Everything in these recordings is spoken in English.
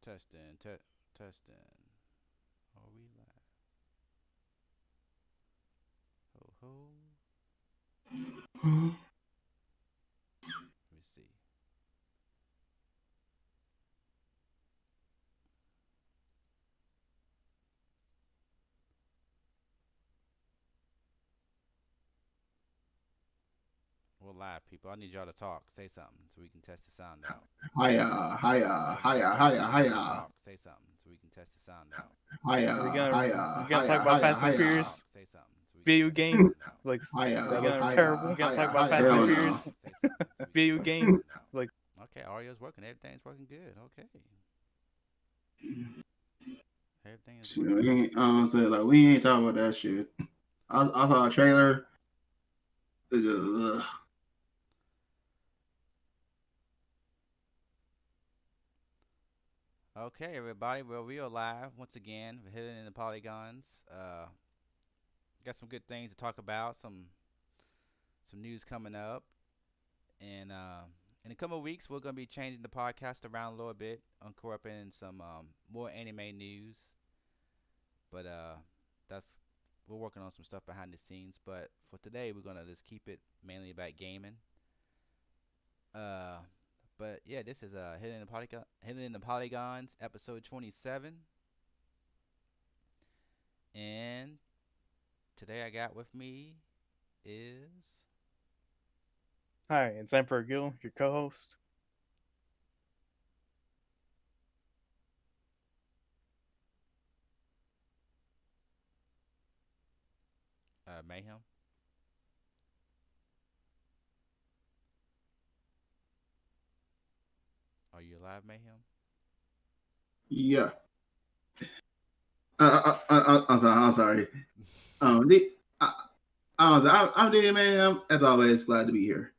Testing, testing. Are we live? Ho ho. Let me see. We're live, people. I need y'all to talk. Say something so we can test the sound out. Hiya, hiya, hiya, hiya, I need y'all hiya, to talk. Say something so we can test the sound out. hiya, Are we gonna hiya, we gonna hiya, talk about hiya, Fast and I need hiya, y'all to talk. Furious Say something so we can video test the game? sound out. Like hiya, like I need it's y'all to hiya, terrible. talk. We gonna hiya, talk about hiya. Fast and Hell Say no. something. Furious Say something so we can video test the game? sound out. Like Okay, audio's working. Everything's working good. Okay. Everything is Shit, working. we ain't, like we ain't talking about that shit. I saw a trailer. It's just, ugh. Okay, everybody. Well, we are live once again. We're hitting in the polygons. Got some good things to talk about. Some news coming up, and in a couple of weeks, we're gonna be changing the podcast around a little bit, incorporating some more anime news. But that's we're working on some stuff behind the scenes. But for today, we're gonna just keep it mainly about gaming. Uh, but yeah, this is hitting in the polygons, episode 27, and today I got with me is hi, it's Emperor Gil, your co-host. Mayhem. Are you alive, Mayhem? Yeah. I'm sorry. I'm sorry. The, I'm Diddy, man. As always, glad to be here.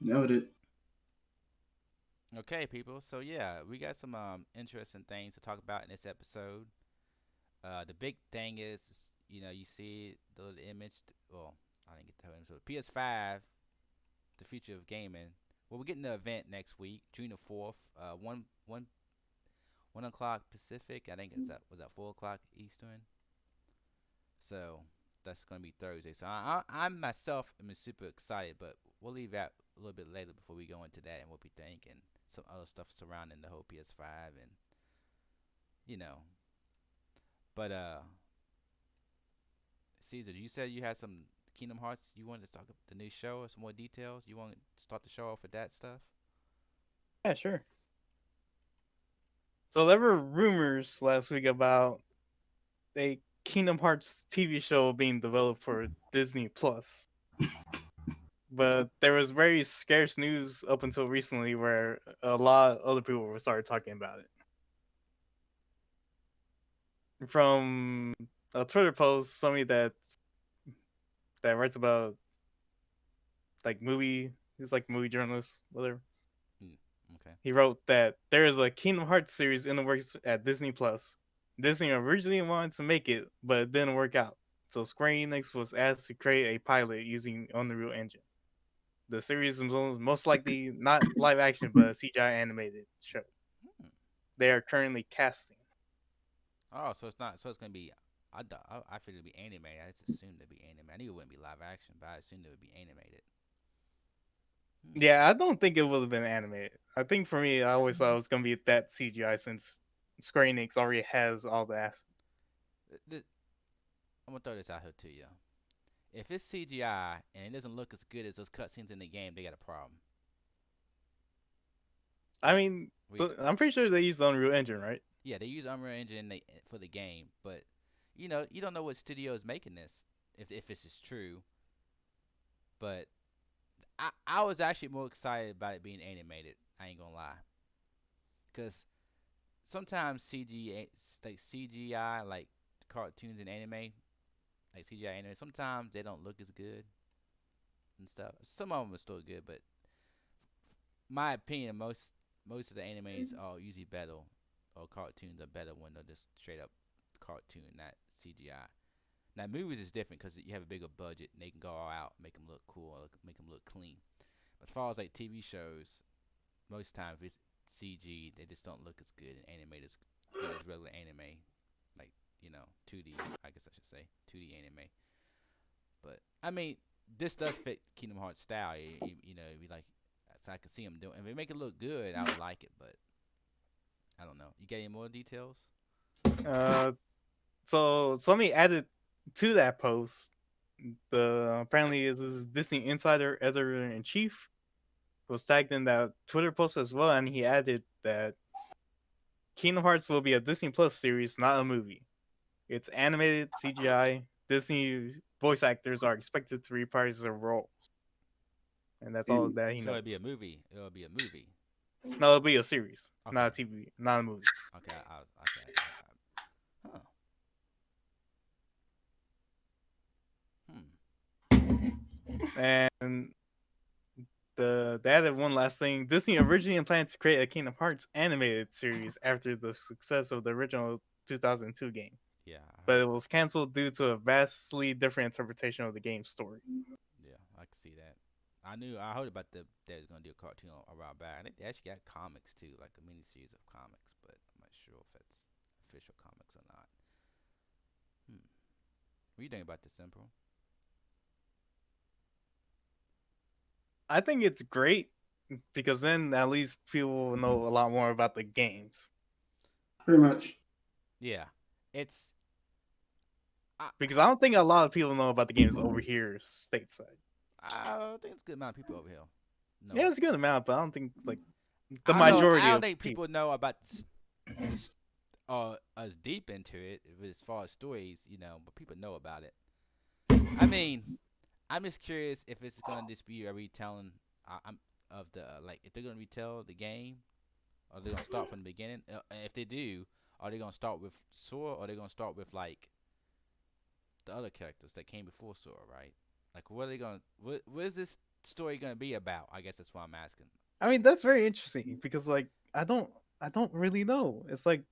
Noted. Okay, people. So yeah, we got some interesting things to talk about in this episode. The big thing is, you see the image. Well, I didn't get to tell him. So PS5, the future of gaming. Well, we're getting the event next week, June 4th. One o'clock Pacific. I think it's that was at 4 o'clock Eastern. So that's gonna be Thursday. So I myself am super excited, but we'll leave that a little bit later before we go into that and what we think and some other stuff surrounding the whole PS5 and you know. But Caesar, you said you had some Kingdom Hearts. You wanted to talk about the new show or some more details. You want to start the show off with that stuff? Yeah, sure. So there were rumors last week about a Kingdom Hearts TV show being developed for Disney Plus. But there was very scarce news up until recently where a lot of other people were started talking about it. From a Twitter post, somebody that writes about like movie. He's like movie journalist, whatever. Mm, okay. He wrote that there is a Kingdom Hearts series in the works at Disney Plus. Disney originally wanted to make it, but it didn't work out. So Square Enix was asked to create a pilot using Unreal Engine. The series is most likely not live action, but a CGI animated show. Hmm. They are currently casting. Oh, so it's not. So it's gonna be. I figured it'd be animated. I just assumed it'd be animated. I knew it wouldn't be live action, but I assumed it would be animated. Hmm. Yeah, I don't think it would have been animated. I think for me, I always thought it was gonna be that CGI since Square Enix already has all the assets. I'm gonna throw this out here to you. If it's CGI and it doesn't look as good as those cutscenes in the game, they got a problem. I mean, We, I'm pretty sure they used the Unreal Engine, right? yeah, they use Unreal Engine for the game, but you don't know what studio is making this if this is true. But I was actually more excited about it being animated. I ain't gonna lie, because sometimes like CGI like cartoons and anime like CGI anime sometimes they don't look as good and stuff. Some of them are still good, but my opinion, most of the animes are usually better, or cartoons are better when they're just straight up cartoon, not CGI. Now movies is different because you have a bigger budget and they can go all out, make them look cool, make them look clean. As far as like TV shows, most times it's CG. They just don't look as good and animated as good as regular anime. Like 2D. I guess I should say 2D anime. But I mean, this does fit Kingdom Hearts style. We like. So I can see them doing. If they make it look good, I would like it. But I don't know. You got any more details? Uh, so let me add it to that post. The apparently is this Disney insider editor in chief was tagged in that Twitter post as well, and he added that Kingdom Hearts will be a Disney Plus series, not a movie. It's animated CGI. Disney voice actors are expected to reprise their roles, and that's all that he So knows. it'd be a movie. It'll be a movie. No, it'll be a series, not a Okay. TV, not a movie. Okay. Huh. And they added one last thing. Disney originally planned to create a Kingdom Hearts animated series after the success of the original 2002 game, Yeah. but it was canceled due to a vastly different interpretation of the game's story. Yeah, I can see that. I heard about that was gonna do a cartoon a while back. I think they actually got comics too, like a mini series of comics, but I'm not sure if it's official comics or not. Hmm. What do you think about this, Emperor? I think it's great because then at least people will know a lot more about the games. Pretty much. Yeah, it's. I Because I don't think a lot of people know about the games over here stateside. I think it's a good amount of people over here. No, Yeah, it's a good amount, but I don't think like the I don't know. I majority don't of think people. people know about this as deep into it as far as stories, but people know about it. I mean, I'm just curious if it's gonna just be a retelling. I'm of the like if they're gonna retell the game, or they're gonna start from the beginning. And if they do, are they gonna start with Sora, or are they gonna start with like the other characters that came before Sora, right? Like, what are they gonna? What is this story gonna be about? I guess that's what I'm asking. I mean, that's very interesting because like I don't really know. It's like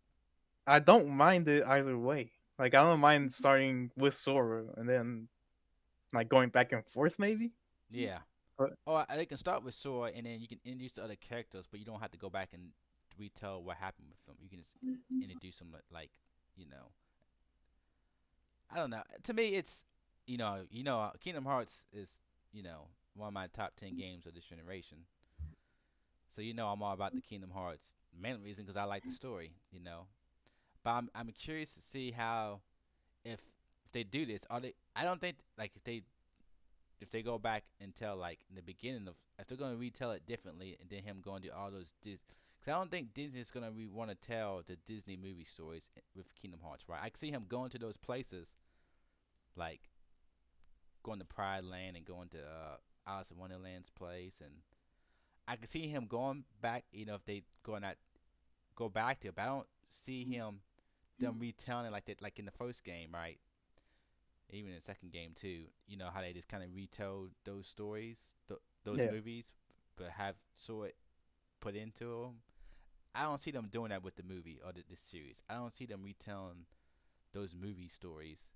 I don't mind it either way. Like I don't mind starting with Sora and then like going back and forth maybe. Yeah. But Or they can start with Sora, and then you can introduce the other characters, but you don't have to go back and retell what happened with them. You can just introduce them like, you know, I don't know. To me, it's Kingdom Hearts is one of my top 10 games of this generation. So I'm all about the Kingdom Hearts. Main reason because I like the story. But I'm curious to see how if they do this. Are they? I don't think like if they go back and tell like in the beginning of if they're gonna retell it differently and then him going to all those because I don't think Disney's gonna want to tell the Disney movie stories with Kingdom Hearts, right? I can see him going to those places like going to Pride Land and going to Alice in Wonderland's place, and I can see him going back. If they go back to it, but I don't see them retelling it like that, like in the first game, right? Even in the second game too. You know how they just kind of retold those stories, those yeah. movies, but have saw it put into them. I don't see them doing that with the movie or this series. I don't see them retelling those movie stories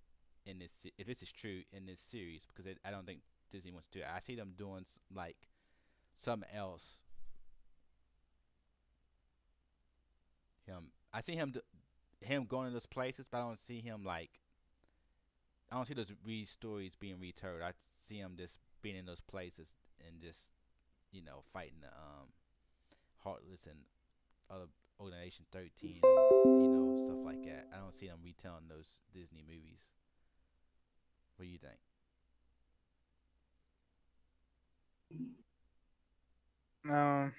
in this. If this is true in this series, because I don't think Disney wants to do it. I see them doing like something else. I see him going to those places, but I don't see him like. I don't see those stories being retold. I see him just being in those places and just fighting the Heartless and other Organization 13 or stuff like that. I don't see them retelling those Disney movies. What do you think? Um,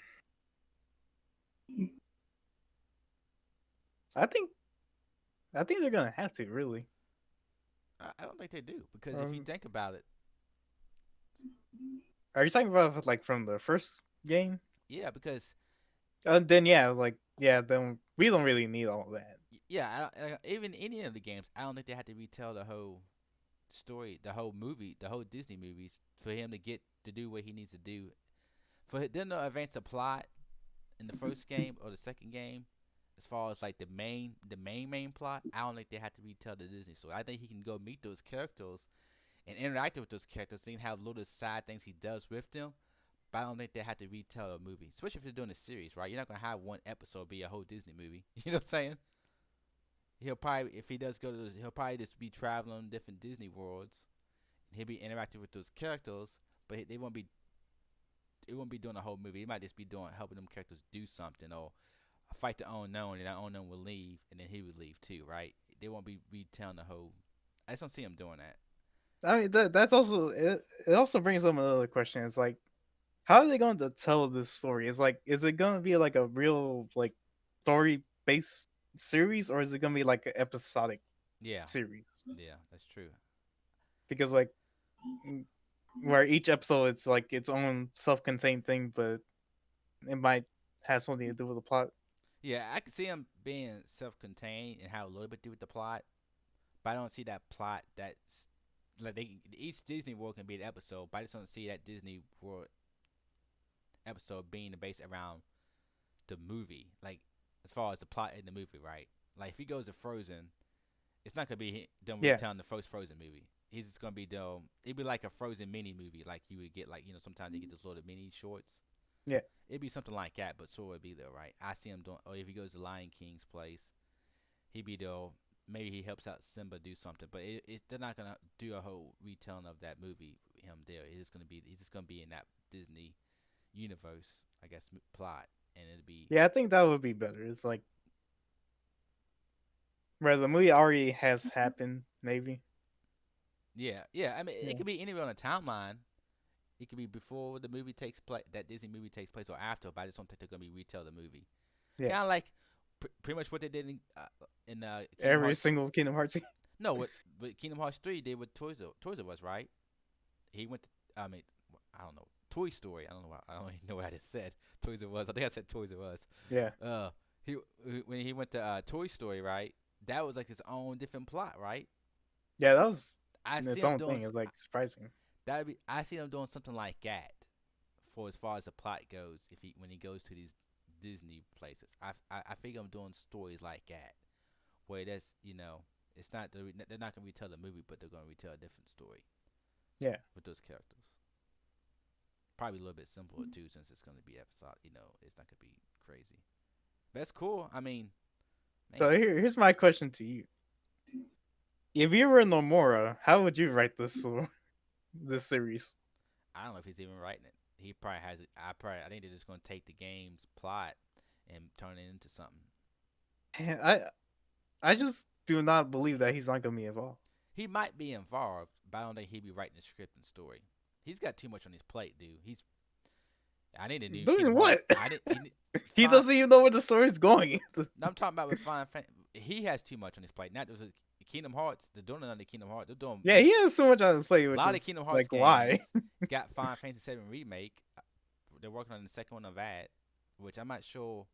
I think they're gonna have to really. I don't think they do because if you Um, think about it, are you talking about like from the first game? yeah, because Then yeah, like yeah, then we don't really need all that. yeah, even any of the games, I don't think they had to retell the whole story, the whole movie, the whole Disney movies for him to get to do what he needs to do. For them to advance the plot in the first game or the second game, as far as like the main plot, I don't think they have to retell the Disney story. I think he can go meet those characters and interact with those characters, then have little side things he does with them. but I don't think they have to retell a movie, especially if they're doing a series, right? You're not gonna have one episode be a whole Disney movie. You know what I'm saying? He'll probably, if he does go to those, he'll probably just be traveling different Disney worlds. He'll be interacting with those characters, but they won't be. It won't be doing a whole movie. He might just be doing helping them characters do something or fight the unknown, and the unknown will leave, and then he would leave too, right? They won't be retelling the whole. I just don't see him doing that. I mean, that's also it. It also brings up another question. It's like, how are they going to tell this story? It's like, is it going to be like a real like story based series, or is it going to be like an episodic Yeah, series? yeah, that's true. Because like, mm, where each episode it's like its own self contained thing, but it might have something to do with the plot. Yeah, I can see him being self-contained and have a little bit to do with the plot, but I don't see that plot that's like each Disney World can be an episode, but I just don't see that Disney World episode being based around the movie. Like as far as the plot in the movie, right? Like if he goes to Frozen, it's not gonna be them Yeah, retelling the first Frozen movie. He's just gonna be done. It'd be like a Frozen mini movie, like you would get, like sometimes they get those little mini shorts. yeah, It'd be something like that, but Sora would be there, right? I see him doing. Or if he goes to Lion King's place, he'd be there. Maybe he helps out Simba do something, but they're not gonna do a whole retelling of that movie. Him there, he's just gonna be in that Disney universe, I guess, plot, and it'll be yeah. I think that would be better. It's like where the movie already has happened, maybe. yeah, yeah. I mean, it Yeah, could be anywhere on the timeline. It could be before the movie takes place, that Disney movie takes place, or after. But I just don't think they're gonna be retell the movie. yeah. Kind of like pretty much what they did in Kingdom Every Hearts. single Kingdom Hearts. No, what Kingdom Hearts 3 did with Toys R Us, right? He went. I mean, I don't know. Toy Story. I don't know. I don't even know what I just said. Toys R Us. I think I said Toys R Us. Yeah, Uh, he when he went to Toy Story, right? That was like his own different plot, right? yeah. That was I see its him own doing thing. It's like surprising. I see him doing something like that for as far as the plot goes. If he when he goes to these Disney places, I figure I'm doing stories like that, where that's it's not they're not gonna retell the movie, but they're gonna retell a different story Yeah. with those characters. Probably a little bit simpler too, since it's gonna be episodic. It's not gonna be crazy. But that's cool. I mean, So man, here's my question to you: if you were Nomura, how would you write this series? I don't know if he's even writing it. He probably has it. I think they're just gonna take the game's plot and turn it into something. And I just do not believe that he's not gonna be involved. He might be involved, but I don't think he'd be writing the script and story. He's got too much on his plate, dude. I need a new Doing Kingdom what? Hearts. He Fine. doesn't even know where the story's going. No, I'm talking about with Final Fantasy. He has too much on his plate. Not just with Kingdom Hearts. They're doing another Kingdom Hearts. They're doing Yeah, he has so much on his plate, a which lot of is Kingdom Hearts like games. why. He's got Final Fantasy 7 remake. They're working on the second one of that, which I'm not sure.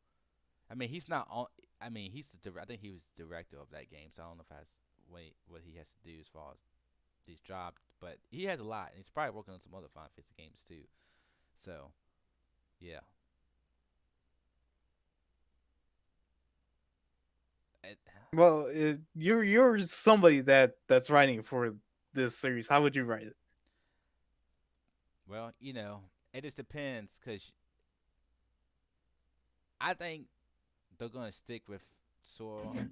I mean, he's not on. I mean, I think he was the director of that game, so I don't know if that's what he has to do as far as his job. But he has a lot, and he's probably working on some other Final Fantasy games too. So, yeah. It, Well, you're somebody that's writing for this series. How would you write it? well, it just depends, cause I think they're gonna stick with Sora.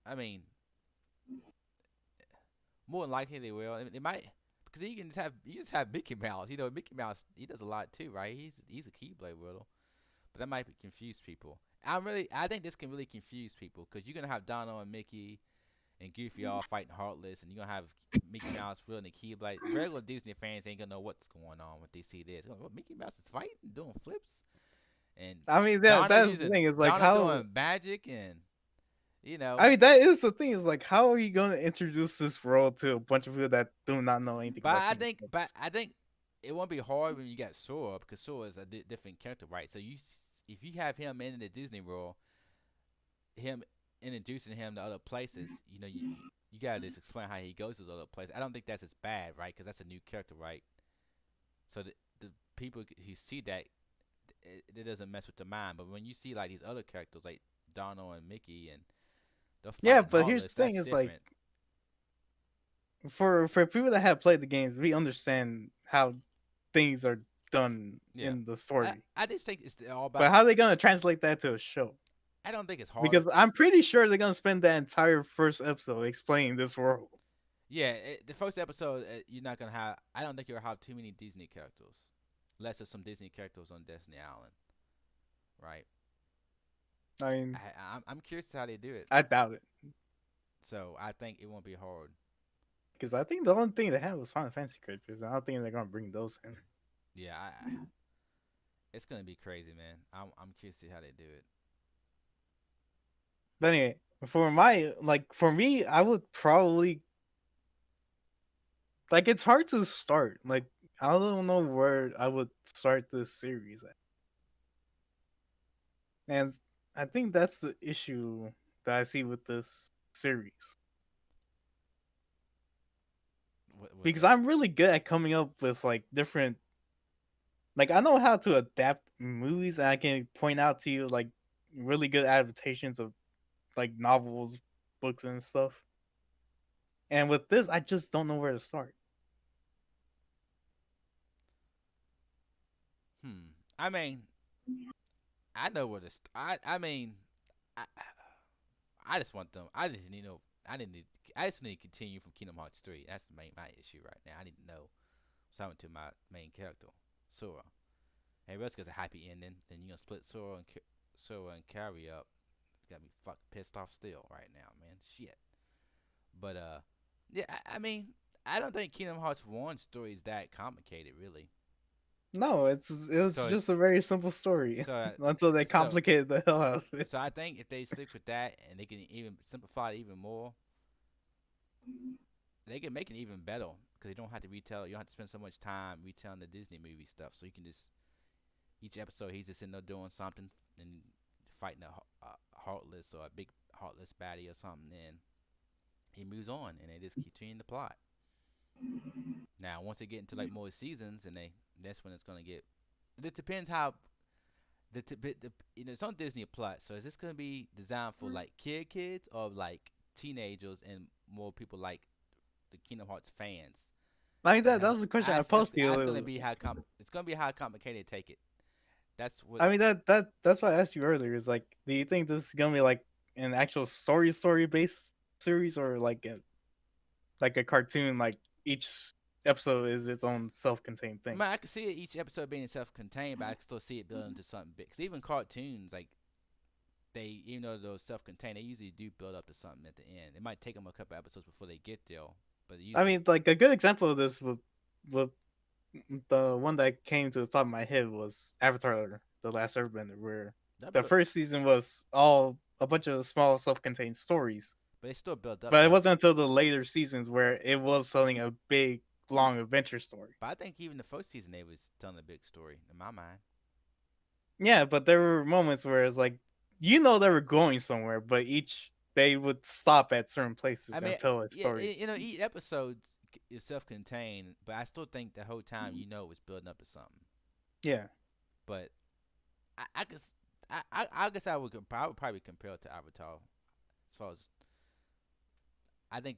I mean, more than likely they will. They might, because you just have Mickey Mouse. Mickey Mouse, he does a lot too, right? He's a Keyblade wielder, but that might confuse people. I think this can really confuse people, because you're gonna have Donald and Mickey and Goofy all fighting Heartless, and you're gonna have Mickey Mouse wielding the Keyblade. Regular Disney fans ain't gonna know what's going on when they see this. They're gonna, what, Mickey Mouse is fighting, doing flips, and I mean, that's the thing. Is like Donald how. doing magic, and you know. I mean, that is the thing. Is like, how are you going to introduce this world to a bunch of people that do not know anything But about I Kingdom think, but Hearts? I think it won't be hard when you got Sora, because Sora is a different character, right? So if you have him in the Disney world, him introducing him to other places, you gotta just explain how he goes to those other places. I don't think that's as bad, right? Because that's a new character, right? So the people who see that, it doesn't mess with the mind. But when you see like these other characters like Donald and Mickey, and they're Yeah, fighting but here's Heartless, the thing: that's is like different. for people that have played the games, we understand how things are done Yeah. in the story. I just think it's all But about. how are they gonna translate that to a show? I don't think it's hard. Because I'm pretty sure they're gonna spend that entire first episode explaining this world. Yeah, the first episode, you're not gonna have. I don't think you'll have too many Disney characters, unless there's some Disney characters on Destiny Island, right? I mean, I'm curious how they do it. I doubt it. So I think it won't be hard. Because I think the only thing they had was Final Fantasy characters. I don't think they're gonna bring those in. Yeah, it's gonna be crazy, man. I'm curious to see how they do it. But anyway, for me, I would probably like it's hard to start. Like I don't know where I would start this series at. And I think that's the issue that I see with this series. What's Because that? I'm really good at coming up with like different like I know how to adapt movies and I can point out to you like really good adaptations of like novels, books and stuff. And with this I just don't know where to start. Hmm. I mean, I know where to. I mean, I, I just want them. I just need to know. I didn't need. I just need to continue from Kingdom Hearts 3. That's my issue right now. I didn't know. So I went to my main character, Sora. Everybody else gets a happy ending. Then you gonna split Sora and Carrie up. Got me fucked pissed off still right now, man. Shit. But yeah. I mean, I don't think Kingdom Hearts 1 story is that complicated, really. No, it was So just a very simple story so until they so complicated the hell out of it. so I think if they stick with that and they can even simplify it even more, they can make it even better because you don't have to retell. You don't have to spend so much time retelling the Disney movie stuff. So you can just each episode he's just in there doing something and fighting a heartless or a big heartless baddie or something. Then he moves on and they just continue the plot. Now once they get into like more seasons and that's when it's gonna get. It depends how it's on Disney Plus. So is this gonna be designed for like kids or like teenagers and more people like the Kingdom Hearts fans? Like that was the question I posed to That's gonna you. be it's gonna be how complicated they take it. That's what I mean that's why I asked you earlier. Is like, do you think this is gonna be like an actual story based series or like a cartoon? Like each episode is its own self contained I thing. mean. I can see it, each episode being self-contained, but I can still see it building into something big. Cause even cartoons, like they, even though they're self-contained, they usually do build up to something at the end. It might take them a couple episodes before they get there, but I usually, mean, like a good example of this with the one that came to the top of my head was Avatar: The Last Airbender, where that the built, first season was all a bunch of small self-contained stories, but it still built up but it though. wasn't until the later seasons where it was telling a big, long adventure story. But I think even the first season they was telling a big story in my mind. Yeah, but there were moments where it's like, they were going somewhere, but they would stop at certain I places mean, and tell a yeah, story. each episode is self-contained, but I still think the whole time it was building up to something. Yeah, But I guess I guess I would probably compare it to Avatar as far as I think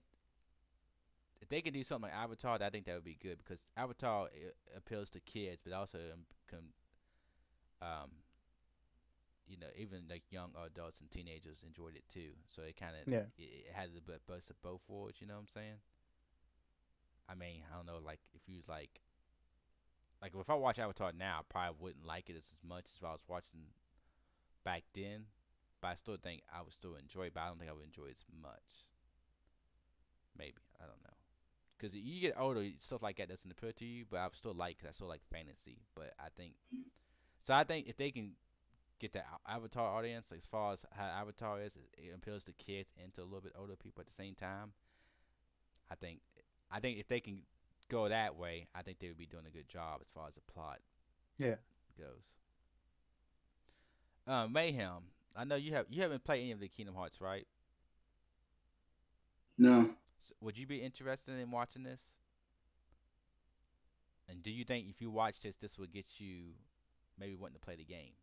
if they could do something like Avatar, I think that would be good because Avatar appeals to kids, but also can um even like young adults and teenagers enjoyed it too. So it kind of yeah. it had a bit burst of both worlds. You know what I'm saying? I mean, I don't know, like if you was like if I watch Avatar now, I probably wouldn't like it as much as if I was watching back then. But I still think I would still enjoy it, but I don't think I would enjoy it as much. Maybe I don't know. Because you get older, stuff like that doesn't appeal to you, but I still like, cause I still like fantasy. But I think so. I think if they can get the Avatar audience, as far as how Avatar is, it appeals to kids and to a little bit older people at the same time. I think if they can go that way, I think they would be doing a good job as far as the plot Yeah. goes. Mayhem. I know you haven't played any of the Kingdom Hearts, right? No. So would you be interested in watching this? And do you think if you watch this would get you maybe wanting to play the game?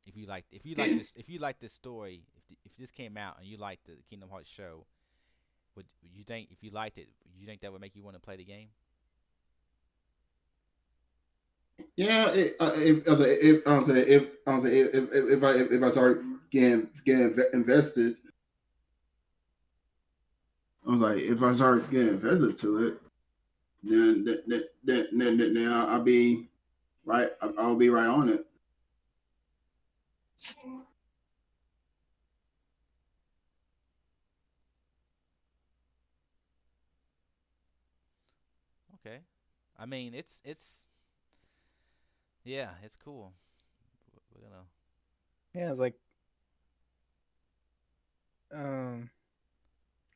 If you like this story, if this came out and you liked the Kingdom Hearts show, would you think if you liked it, you think that would make you want to play the game? Yeah, if I'm saying if I start getting invested, I was like, if I start getting invested to it, then I'll be right. I'll be right on it. Okay. I mean, it's yeah, it's cool. We're gonna. Yeah, it's like um,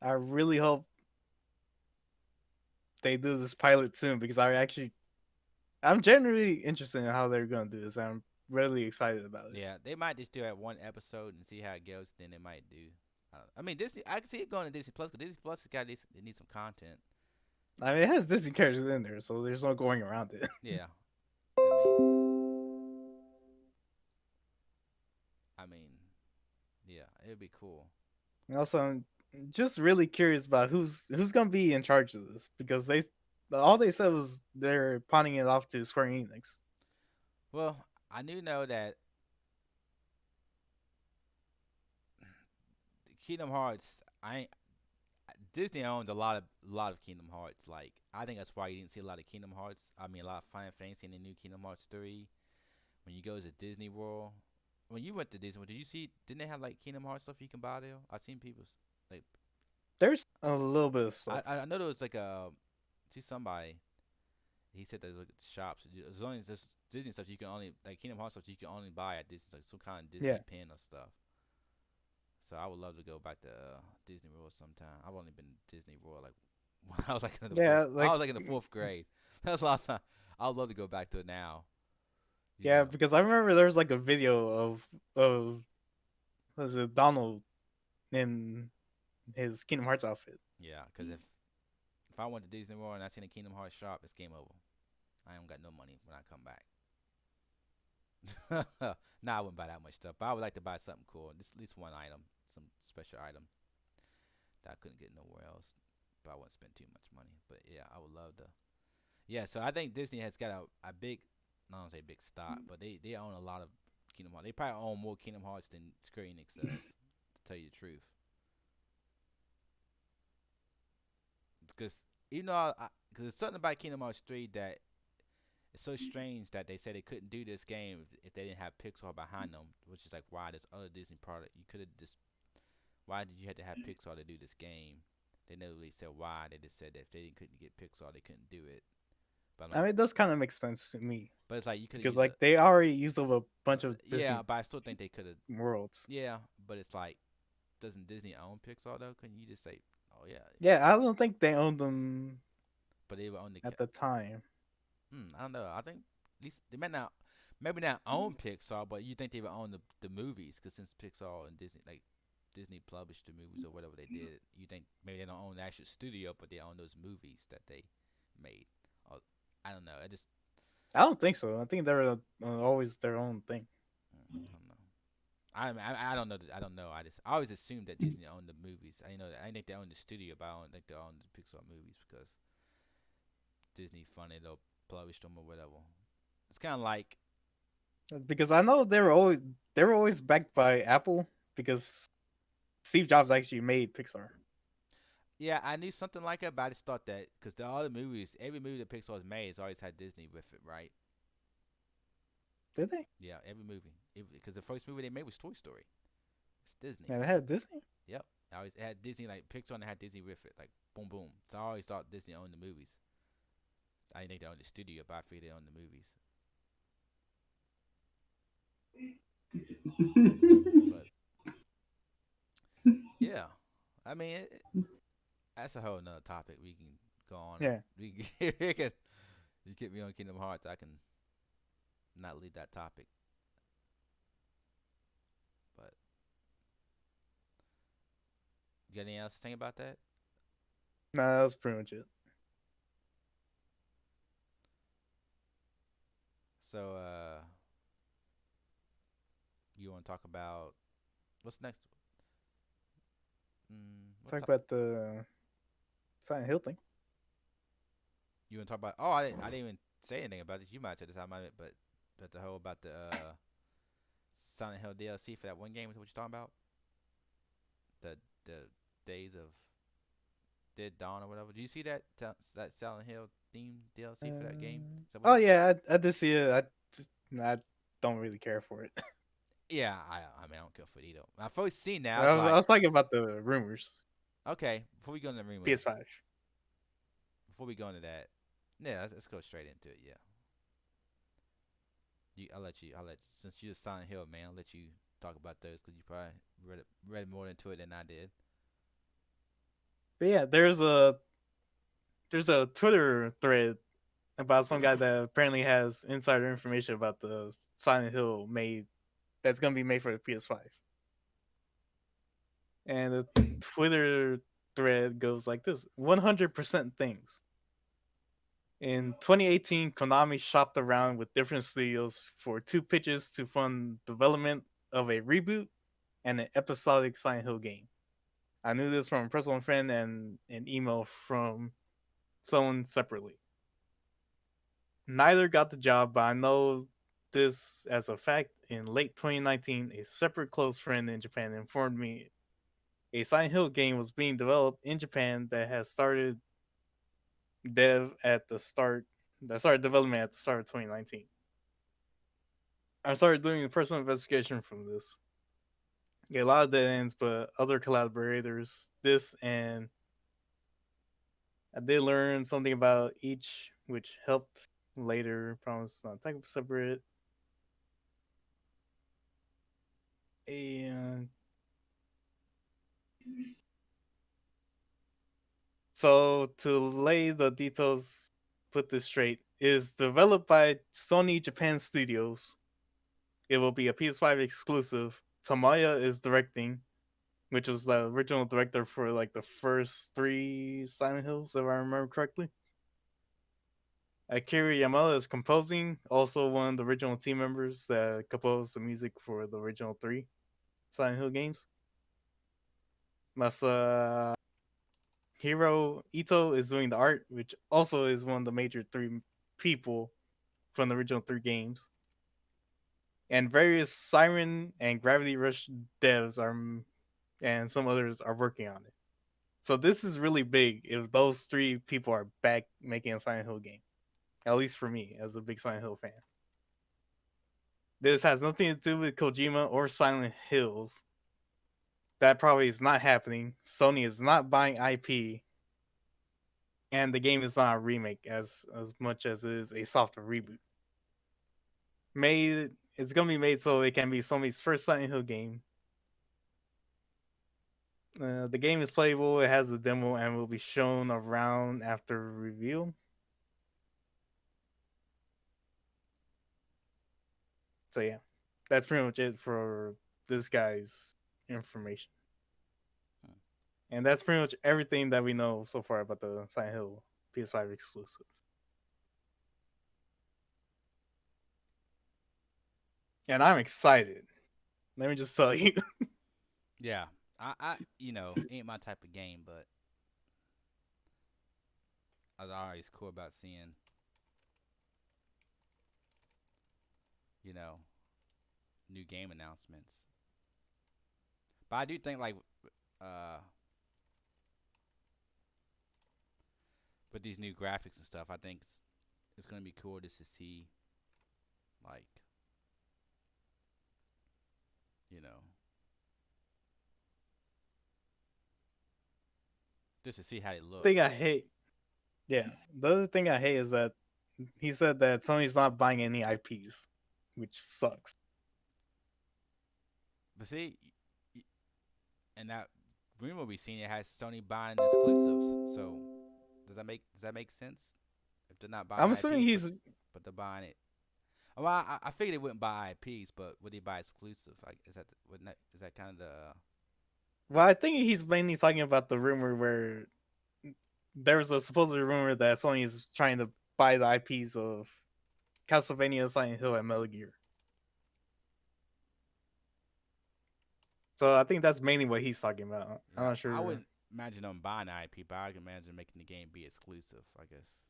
I really hope they do this pilot soon because I'm genuinely interested in how they're gonna do this. I'm really excited about it. Yeah, they might just do it one episode and see how it goes. Then they might do. I mean, Disney. I can see it going to Disney Plus because Disney Plus has got this. It needs some content. I mean, it has Disney characters in there, so there's no going around it. Yeah. I mean, yeah, it'd be cool. And also, I'm just really curious about who's gonna be in charge of this because all they said was they're pawning it off to Square Enix. Well, I do know that Kingdom Hearts. I ain't, Disney owns a lot of Kingdom Hearts. Like I think that's why you didn't see a lot of Kingdom Hearts. I mean, a lot of Final Fantasy in the new Kingdom Hearts 3. When you go to Disney World, when you went to Disney World, did you see? Didn't they have like Kingdom Hearts stuff you can buy there? I seen people like There's a little bit of I stuff. I know there was like a see somebody. He said there's like shops. As long as there's Disney stuff, you can only like Kingdom Hearts stuff you can only buy at Disney, like some kind of Disney Yeah, pin or stuff. So I would love to go back to Disney World sometime. I've only been to Disney World like when I was like in the yeah, fourth. I like was like in the fourth grade. That's the last time. I would love to go back to it now. You yeah, know. because I remember there was like a video of was it Donald in his Kingdom Hearts outfit. Yeah, because if I went to Disney World and I seen a Kingdom Hearts shop, it's game over. I don't got no money when I come back. Nah, I wouldn't buy that much stuff, but I would like to buy something cool. Just at least one item, some special item that I couldn't get nowhere else. But I wouldn't spend too much money. But yeah, I would love to. Yeah, so I think Disney has got a big, I don't say big stock, but they own a lot of Kingdom Hearts. They probably own more Kingdom Hearts than Square Enix does, to tell you the truth. Because because there's something about Kingdom Hearts 3 that it's so strange that they said they couldn't do this game if they didn't have Pixar behind them, which is like why this other Disney product you could have just why did you have to have Pixar to do this game? They never really said why. They just said that if they couldn't get Pixar, they couldn't do it. But I'm I like, mean, it does kind of make sense to me but it's like you could have because used a like they already used up a bunch of yeah, Disney but I still think they could have worlds. yeah, but it's like doesn't Disney own Pixar though? Couldn't you just say oh yeah, Yeah, I don't think they owned them but they would own at the time. I don't know. I think at least they might not maybe not own Pixar, but you think they would own the movies because since Pixar and Disney like Disney published the movies or whatever they did. You think maybe they don't own the actual studio, but they own those movies that they made. Or, I don't know. I don't think so. I think they're always their own thing. I don't know. I don't know. I don't know. I always assumed that Disney owned the movies. I know that. I think they own the studio, but I don't think they own the Pixar movies because Disney funded or published them or whatever. It's kind of like Because I know they were always backed by Apple because Steve Jobs actually made Pixar. yeah, I knew something like that, but I just thought that because all the movies, every movie that Pixar has made has always had Disney with it, right? Did they? Yeah, every movie. Because the first movie they made was Toy Story. It's Disney. Yeah, they had Disney. Yep. I always had Disney like Pixar and they had Disney with it. Like boom boom. So I always thought Disney owned the movies. I didn't think they owned the studio, but I figured they owned the movies. But yeah. I mean that's a whole nother topic. We can go on. Yeah. We can you get me on Kingdom Hearts, I can not leave that topic. But you got anything else to think about that? Nah, that was pretty much it. So you want to talk about what's next? What Talk about the Silent Hill thing. you want to talk about? Oh, I didn't even say anything about this. You might say this, I might, but the whole about the Silent Hill DLC for that one game is what you're talking about. The Days of Dead Dawn or whatever. Do you see that Silent Hill theme DLC for that game? Is that what Oh you? yeah, I did see it. I don't really care for it. Yeah, I mean I don't care for it either. When I first seen that, I I was was, I like, was talking about the rumors. okay. Before we go into the rumors, PS5. before we go into that, yeah, let's go straight into it. Yeah, I'll let you, since you're a Silent Hill man, I'll let you talk about those because you probably read more into it than I did. But yeah, there's a Twitter thread about some guy that apparently has insider information about the Silent Hill made that's gonna be made for the PS5. And the Twitter thread goes like this: 100% things. In 2018, Konami shopped around with different studios for two pitches to fund development of a reboot and an episodic Silent Hill game. I knew this from a personal friend and an email from someone separately. Neither got the job, but I know this as a fact. In late 2019, a separate close friend in Japan informed me a Silent Hill game was being developed in Japan that has started dev at the start that started development at the start of 2019. I started doing a personal investigation from this. Yeah, a lot of dead ends, but other collaborators. This and I did learn something about each, which helped later. Promise not type separate. And so to lay the details, put this straight, is developed by Sony Japan Studios. It will be a PS5 exclusive. Tamaya is directing, which was the original director for like the first three Silent Hills, if I remember correctly. Akira Yamada is composing, also one of the original team members that composed the music for the original three Silent Hill games. Masahiro Ito is doing the art, which also is one of the major three people from the original three games. And various Siren and Gravity Rush devs are, and some others are working on it. So this is really big if those three people are back making a Silent Hill game. At least for me, as a big Silent Hill fan. This has nothing to do with Kojima or Silent Hills. That probably is not happening. Sony is not buying IP, and the game is not a remake as much as it is a software reboot. Made it's gonna be made so it can be Sony's first Silent Hill game. The game is playable. It has a demo and will be shown around after reveal. So yeah, that's pretty much it for this guy's information. Hmm. And that's pretty much everything that we know so far about the Silent Hill PS5 exclusive. And I'm excited. Let me just tell you. Yeah, ain't my type of game, but I was always cool about seeing, you know, new game announcements. But I do think like uh with these new graphics and stuff, I think it's gonna be cool just to see like you know just to see how it thing I looks. hate. Yeah. The other thing I hate is that he said that Sony's not buying any IPs, which sucks. But see, and that rumor we seen it has Sony buying exclusives. So does that make sense? If they're not buying I'm assuming IPs, he's but they're buying it. Well, I figured they wouldn't buy IPs, but would they buy exclusive? Like, is that kind of the well, I think he's mainly talking about the rumor where there was a supposed rumor that Sony is trying to buy the IPs of Castlevania, Silent Hill, and Metal Gear. So I think that's mainly what he's talking about. I'm yeah? not I sure. wouldn't imagine them buying the IP, but I can imagine making the game be exclusive. I guess.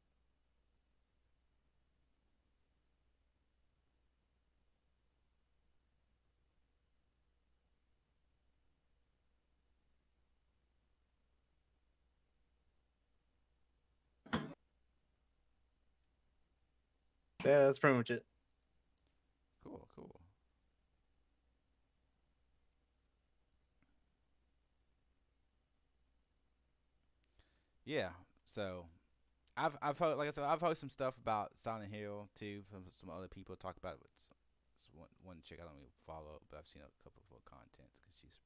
Yeah, that's pretty much it. Cool, cool. Yeah. So I've heard, like I said, I've heard some stuff about Silent Hill too from some other people talk about it. It's one chick I don't even follow, but I've seen a couple of her contents because she's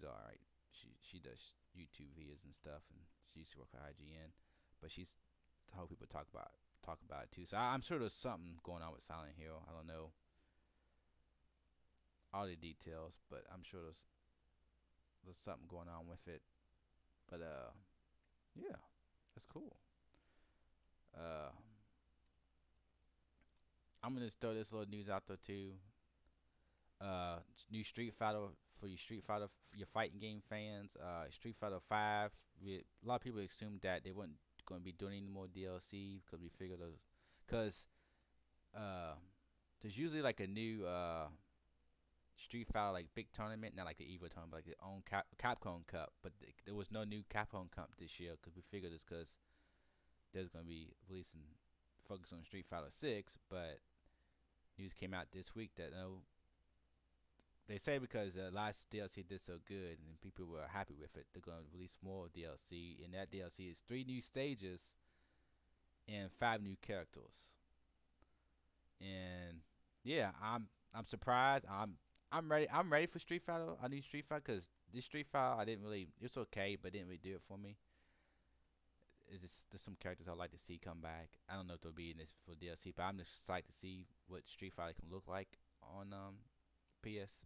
all right. She does YouTube videos and stuff, and she used to work at IGN, but she's how people talk about it too. So I'm sure there's something going on with Silent Hill. I don't know all the details, but I'm sure there's something going on with it. But yeah, that's cool. Uh, I'm gonna just throw this little news out there too. New Street Fighter for you Street Fighter for your fighting game fans. Street Fighter 5. A lot of people assumed that they weren't going to be doing any more DLC because we figured those because uh, there's usually like a new Street Fighter like big tournament, not like the Evo tournament, but like the own Capcom Cup. But there was no new Capcom Cup this year because we figured it's because there's going to be releasing focus on Street Fighter 6, but news came out this week that no, they say because the last DLC did so good and people were happy with it, they're going to release more DLC, and that DLC is 3 new stages and 5 new characters. And yeah, I'm surprised. I'm ready. I'm ready for Street Fighter. I need Street Fighter because this Street Fighter I didn't really. It's okay, but didn't really do it for me. It's just there's some characters I'd like to see come back. I don't know if they'll be in this for DLC, but I'm just excited to see what Street Fighter can look like on PS5,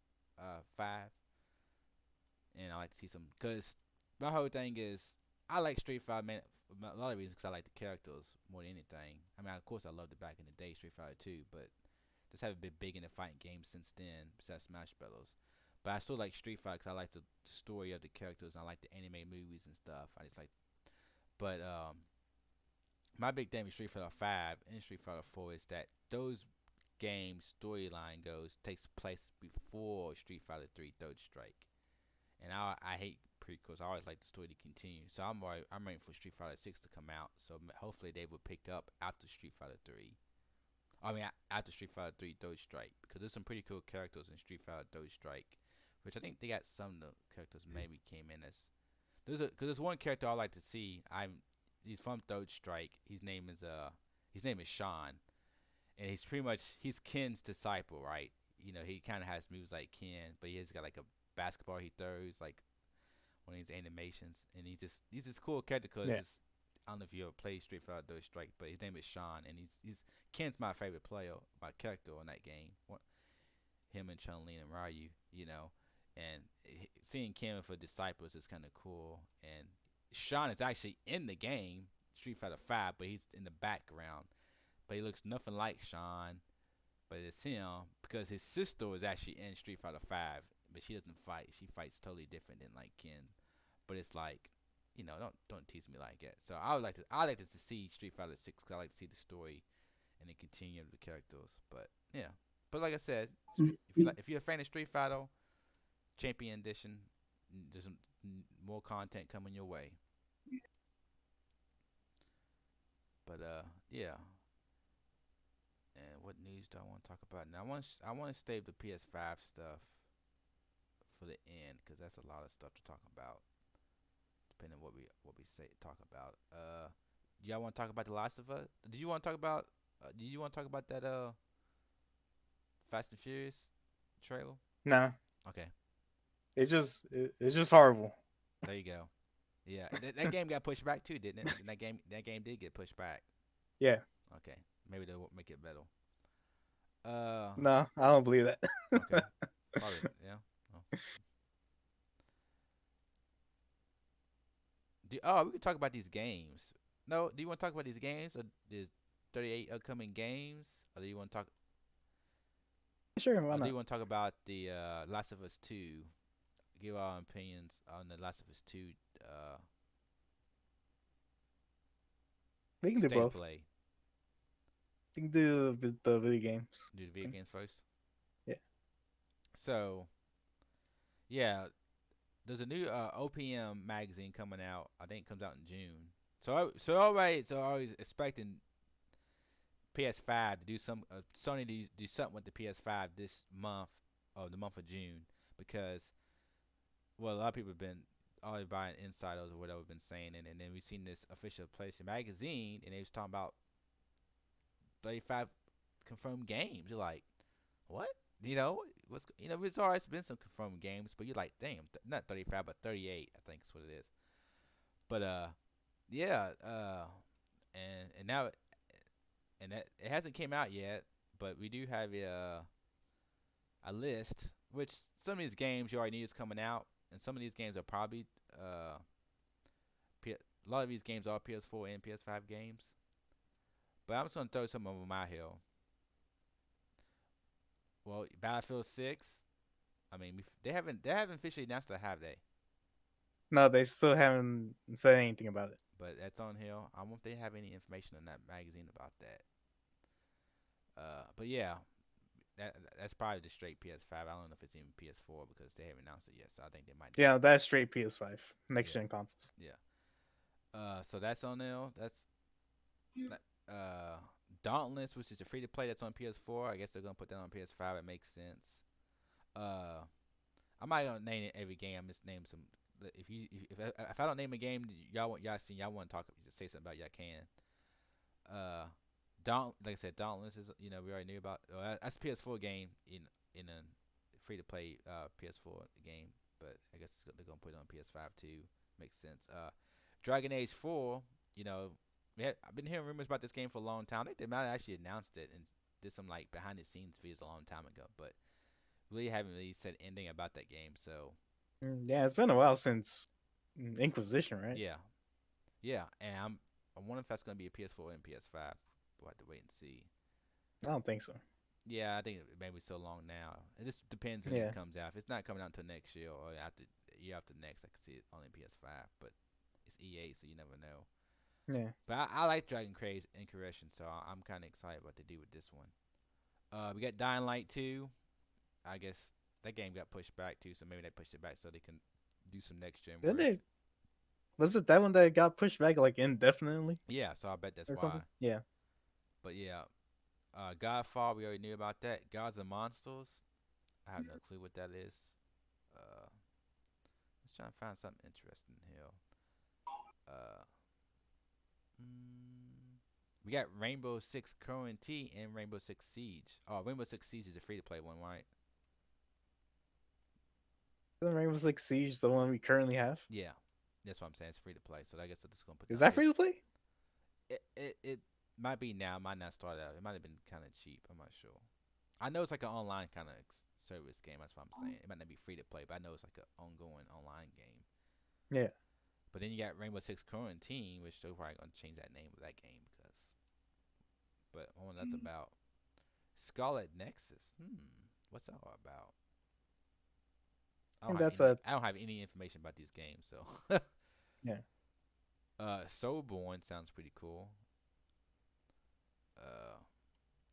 and I like to see some because my whole thing is I like Street Fighter man. A lot of reasons because I like the characters more than anything. I mean, of course, I loved it back in the day, Street Fighter 2, but just haven't been big in the fighting games since then, besides Smash Bros. But I still like Street Fighter because I like the story of the characters. I like the anime movies and stuff. I just like, but my big thing with Street Fighter 5 and Street Fighter 4 is that those games storyline goes takes place before Street Fighter 3 Third Strike, and I hate prequels. I always like the story to continue. So I'm waiting for Street Fighter 6 to come out. So hopefully they will pick up after Street Fighter 3. I mean, after Street Fighter 3 Third Strike, because there's some pretty cool characters in Street Fighter Third Strike, which I think they got some of the characters maybe came in as there's one character I like to see. He's from Third Strike. His name is Sean, and he's pretty much he's Ken's disciple, right? He kind of has moves like Ken, but he has got like a basketball he throws like one of these animations, and he's this cool character Yeah. because I don't know if you ever played Street Fighter Third Strike, but his name is Sean, and he's Ken's my favorite player, my character on that game. Him and Chun Li and Ryu, and seeing Ken for Disciples is kind of cool. And Sean is actually in the game Street Fighter 5, but he's in the background. But he looks nothing like Sean, but it's him because his sister is actually in Street Fighter 5, but she doesn't fight. She fights totally different than like Ken. But it's like, don't tease me like that. So I like to see Street Fighter 6 because I like to see the story and the continue of the characters. But yeah, but like I said, if you're a fan of Street Fighter Champion Edition, there's more content coming your way. But yeah. And what news do I want to talk about now? I want to save the PS5 stuff for the end because that's a lot of stuff to talk about, depending on what we say talk about. Do y'all want to talk about The Last of Us? Did you want to talk about? Did you want to talk about that Fast and Furious trailer? Nah, Okay, it's just horrible. there you go. Yeah, that game got pushed back too, didn't it? That game did get pushed back. Yeah. Okay, maybe they'll make it better. Uh, No, I don't believe that. okay, probably yeah. Oh. We can talk about these games. No, do you want to talk about these games? Or there's 38 upcoming games? Or do you want to talk? Sure, why Or do not? you want to talk about the Last of Us 2? Give our opinions on the Last of Us 2 uh, We can do state of both. play. We can do the video games. Do the video games first. Yeah. So, yeah, there's a new OPM magazine coming out. I think it comes out in June. I was expecting PS5 to do some Sony to do something with the PS5 this month or the month of June because well a lot of people have been already buying insiders or whatever been saying it, and then we seen this official PlayStation magazine and they was talking about 35 confirmed games. You're like, what? What's it's always been some confirmed games, but you're like, damn, not 35 but 38, I think is what it is. But yeah, and now and that it hasn't came out yet, but we do have a list which some of these games you already knew is coming out, and some of these games are probably a lot of these games are PS4 and PS5 games. But I'm just gonna throw some of them out here. Well, Battlefield 6. I mean, they haven't officially announced it, have they? No, they still haven't said anything about it. But that's on here. I wonder if they have any information in that magazine about that. But yeah, that's probably just straight PS5. I don't know if it's even PS4 because they haven't announced it yet. So I think they might. Yeah, that's straight PS5 next Yeah. gen consoles. Yeah. So that's on there. That's Dauntless, which is a free to play. That's on PS4. I guess they're gonna put that on PS5. It makes sense. Uh, I'm not gonna name every game. I'm just name some. If I don't name a game y'all want to talk, just say something about y'all can. Like I said, Dauntless is we already knew about. That's a PS4 game in a free to play PS4 game, but I guess they're gonna put it on PS5 too. Makes sense. Dragon Age 4. I've been hearing rumors about this game for a long time. I think they might have actually announced it and did some like behind the scenes videos a long time ago, but really haven't really said anything about that game. So Yeah, it's been a while since Inquisition, right? yeah, and I wonder if that's gonna be a PS4 and PS5. We'll have to wait and see. I don't think so. Yeah, I think it may be so long now. It just depends when Yeah. it comes out. If it's not coming out until next year or after year after next, I can see it on PS5. But it's EA, so you never know. Yeah. But I like Dragon Craze Inquisition, so I'm kind of excited what they do with this one. We got Dying Light 2. I guess that game got pushed back too, so maybe they pushed it back so they can do some next gen Didn't work. they? Was it that one that got pushed back like indefinitely Yeah, so I bet that's or why. something? Yeah. But yeah, Godfall, we already knew about that. Gods and Monsters, I have no clue what that is. Let's try and find something interesting here. Uh, we got Rainbow Six Current T and Rainbow Six Siege. Oh, Rainbow Six Siege is a free to play one, right? Isn't Rainbow Six Siege the one we currently have? Yeah, that's what I'm saying. It's free to play, so I guess I'm just gonna put Is that on that free to play? It might be now. It might not start out. It might have been kind of cheap. I'm not sure. I know it's like an online kind of service game. That's what I'm saying. It might not be free to play, but I know it's like an ongoing online game. Yeah. But then you got Rainbow Six Quarantine, which they're probably gonna change that name of that game because. But that's about Scarlet Nexus. What's that all about? I don't have any information about these games, so. Yeah. Soulborn sounds pretty cool.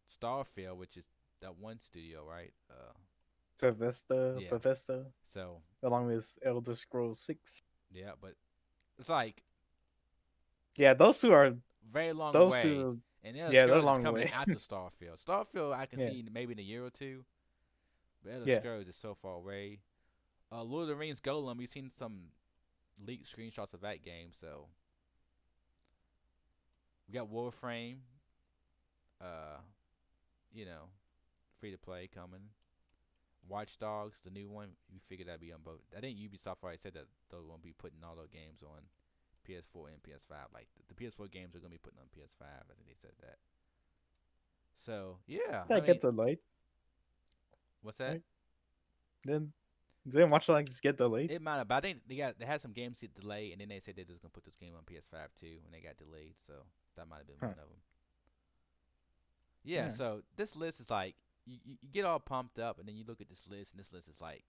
Starfield, which is that one studio, right? Yeah. Bethesda, So along with Elder Scrolls 6. yeah, but it's like Yeah, those two are very long those way. two. And Elder Yeah, they're Scrolls is long coming way. after Starfield. Starfield I can Yeah. see maybe in a year or two. But Elder Yeah. Scrolls is so far away. Lord of the Rings Golem, we've seen some leaked screenshots of that game, so we got Warframe. Free to play coming. Watch Dogs, the new one, we figured that'd be on both. I think Ubisoft already said that they're gonna be putting all their games on PS4 and PS5. Like the PS4 games are gonna be putting on PS5. I think they said that. So yeah, That get delayed. what's that? Right. Then Watch Dogs get delayed. It might have, but I think they had some games get delayed, and then they said they was gonna put this game on PS5 too, and they got delayed. So that might have been one of them. Yeah. So this list is like you get all pumped up, and then you look at this list, and this list is like,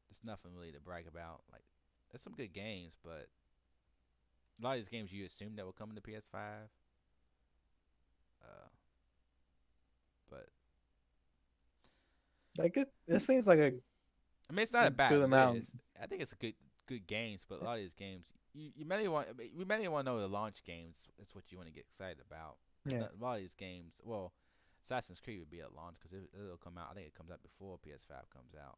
it's nothing really to brag about. Like, there's some good games, but a lot of these games you assume that will come to PS5. But Like it seems like a I mean, it's not a bad good amount. list. I think it's a good good games, but a lot of these games, you mainly want we mainly want to know the launch games. That's what you want to get excited about. Yeah. A lot of these games, well, Assassin's Creed would be at launch because it'll come out. I think it comes out before PS5 comes out.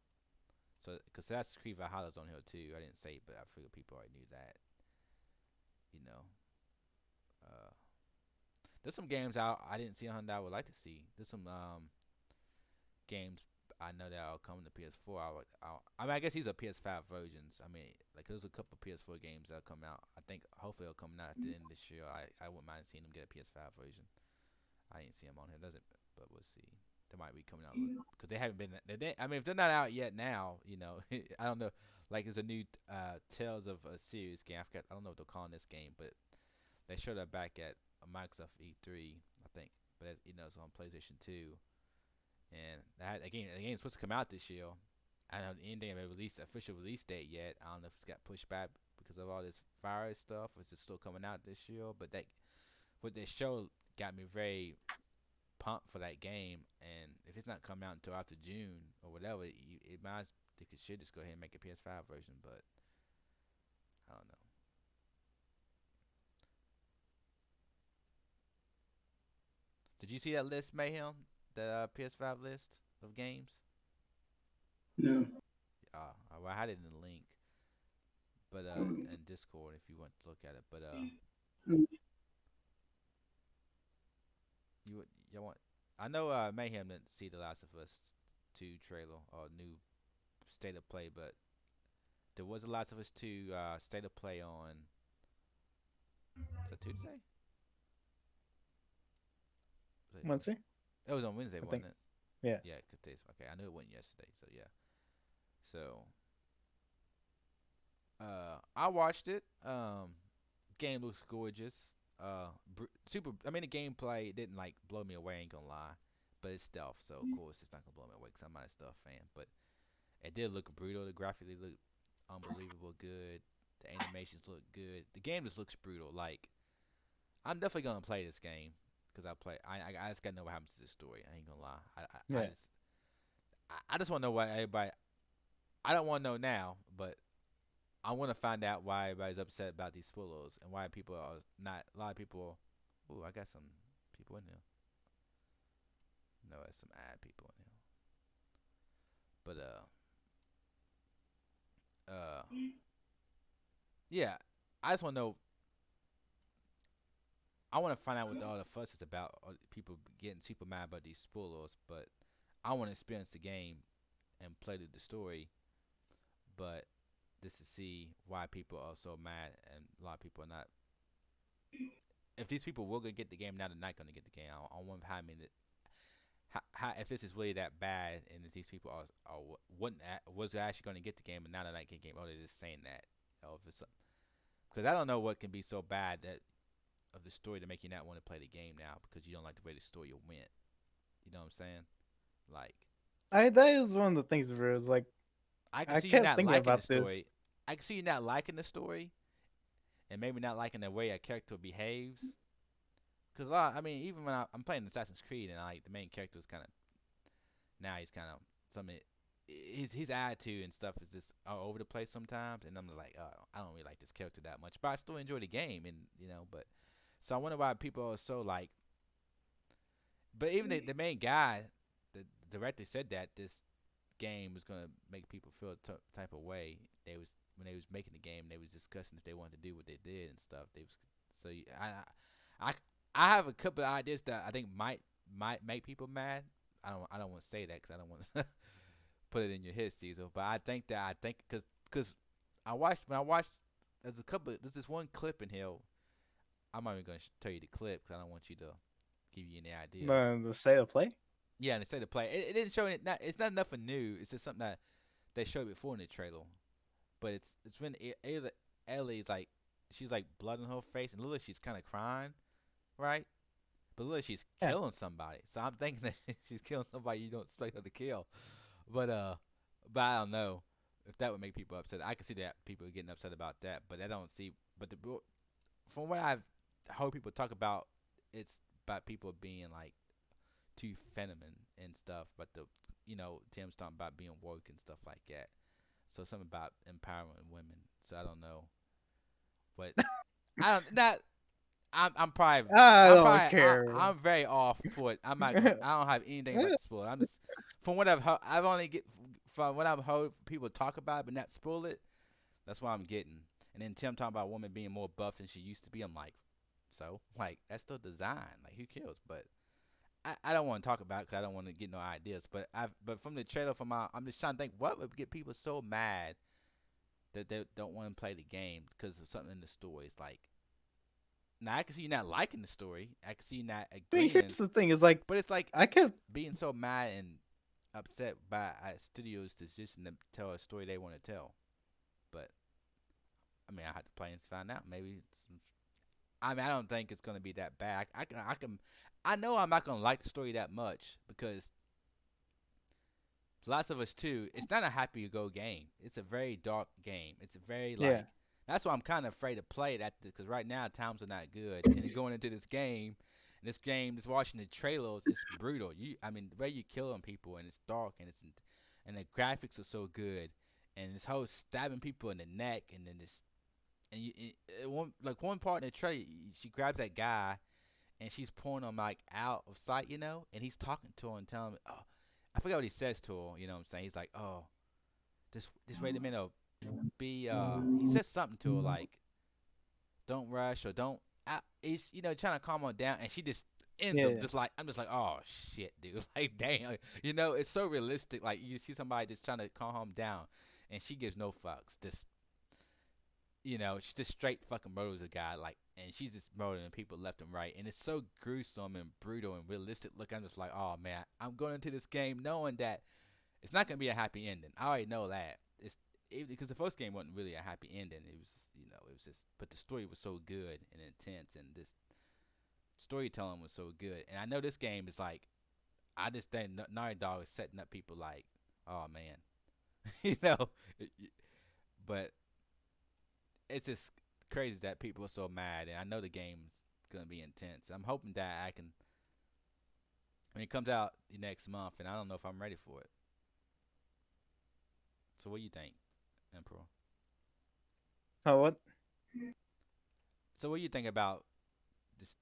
So, because Assassin's Creed Valhalla's on here too. I didn't say it, but I figured people already knew that. You know, uh, there's some games out I didn't see on that I would like to see. There's some games I know that are coming to PS4. I mean, I guess these are PS5 versions. I mean, like there's a couple PS4 games that'll come out. I think hopefully they'll come out at the end of this year. I wouldn't mind seeing them get a PS5 version. I didn't see them on here, doesn't? But we'll see. They might be coming out because they haven't been. I mean, if they're not out yet now, you know, I don't know. Like there's a new Tales of a Series game. I don't know what they're calling this game, but they showed up back at Microsoft E3, I think. But you know, it's on PlayStation 2. And the game's supposed to come out this year. I don't know anything of a official release date yet. I don't know if it's got pushed back because of all this virus stuff, or is it still coming out this year? But what they showed got me very pumped for that game. And if it's not coming out until after June or whatever, they should just go ahead and make a PS5 version. But I don't know. Did you see that list, Mayhem? The PS5 list of games? No. Well, I had it in the link, but in Discord if you want to look at it. But you want? I know Mayhem didn't see The Last of Us 2 trailer or new state of play, but there was a Last of Us 2 state of play on. Is that Tuesday? Wednesday? It was on Wednesday, wasn't it? Yeah. Yeah, okay. I knew it went yesterday, so yeah. So, I watched it. Game looks gorgeous. Super. I mean, the gameplay didn't like blow me away. Ain't gonna lie, but it's stealth, so of course it's not gonna blow me away because I'm not a stealth fan. But it did look brutal. The graphically looked unbelievable good. The animations look good. The game just looks brutal. Like, I'm definitely gonna play this game because I just gotta know what happens to this story. I ain't gonna lie. Yeah. I just want to know why everybody. I don't want to know now, but I want to find out why everybody's upset about these spoilers and why people are not. A lot of people. Ooh, I got some people in here. No, there's some ad people in here. But yeah. I just want to know. I want to find out what all the fuss is about. People getting super mad about these spoilers, but I want to experience the game and play the story. But just to see why people are so mad and a lot of people are not. If these people were gonna get the game, now they're not gonna get the game. I want how many how if this is really that bad, and if these people was actually gonna get the game, and now they're not getting the game. Oh, they're just saying that. Oh, if it's because I don't know what can be so bad that of the story to make you not want to play the game now because you don't like the way the story went. You know what I'm saying? Like, That is one of the things where it's like I can I see you kept not thinking liking the about story. this. I can see you not liking the story, and maybe not liking the way a character behaves. Cause I mean, even when I'm playing Assassin's Creed, and the main character is kind of now he's kind of his attitude and stuff is just all over the place sometimes, and I'm like, I don't really like this character that much, but I still enjoy the game, and but so I wonder why people are so like. But even the main guy, the director said that this game was gonna make people feel a type of way. When they was making the game, they was discussing if they wanted to do what they did and stuff. I I have a couple of ideas that I think might make people mad. I don't want to say that because I don't want to put it in your head, Caesar. But I think because there's this one clip in here. I'm not even gonna tell you the clip because I don't want you to give you any ideas. The state of play? Yeah, and the state of play. It didn't show it. It's not nothing new. It's just something that they showed before in the trailer. But it's when Ellie's like she's like blood on her face, and literally she's kind of crying, right? But literally she's killing somebody. So I'm thinking that she's killing somebody you don't expect her to kill. But I don't know if that would make people upset. I can see that people are getting upset about that, but I don't see. But from what I've heard people talk about, it's about people being like too feminine and stuff. But Tim's talking about being woke and stuff like that. So something about empowering women. so I don't know. But I don't that I'm probably I I'm don't probably care. I'm very off put. I'm not gonna. I don't have anything about the spoiler. I'm just from what I've heard. I've only get from what I've heard people talk about, it, but not spoil it. That's what I'm getting. And then Tim talking about a woman being more buff than she used to be. I'm like, so like that's still design. Like who cares? But I don't want to talk about it because I don't want to get no ideas. But from the trailer from I'm just trying to think what would get people so mad that they don't want to play the game because of something in the story. It's like now I can see you not liking the story. I can see you not I mean, agreeing. here's the thing: is like But it's like I kept being so mad and upset by a studio's decision to tell a story they want to tell. But I mean, I have to play and find out. Maybe it's. I mean, I don't think it's gonna be that bad. I know I'm not gonna like the story that much because Last of Us 2. It's not a happy go game. It's a very dark game. It's a very yeah. like. That's why I'm kind of afraid to play it because right now times are not good, and then going into this game, just watching the trailers, it's brutal. I mean, the way you killing people, and it's dark, and the graphics are so good, and this whole stabbing people in the neck, and then this, and one part in the trailer, she grabs that guy, and she's pulling him like out of sight, and he's talking to her and telling him, oh, I forgot what he says to her, you know what I'm saying? He's like, oh, just wait a minute, be he says something to her like don't rush or don't he's trying to calm her down and she just ends him Yeah. just like I'm just like oh shit dude like damn it's so realistic like you see somebody just trying to calm him down and she gives no fucks just she just straight fucking murders a guy like and she's just murdering people left and right and it's so gruesome and brutal and realistic look I'm just like oh man I'm going into this game knowing that it's not gonna be a happy ending I already know that because the first game wasn't really a happy ending. It was, it was just, but the story was so good and intense, and this storytelling was so good. And I know this game is like, I just think Naughty Dog is setting up people like, oh man, you know, but it's just crazy that people are so mad, and I know the game's gonna be intense. I'm hoping that I can. I mean, it comes out next month, and I don't know if I'm ready for it. So, what do you think? Emperor. Oh, what? So what do you think about this?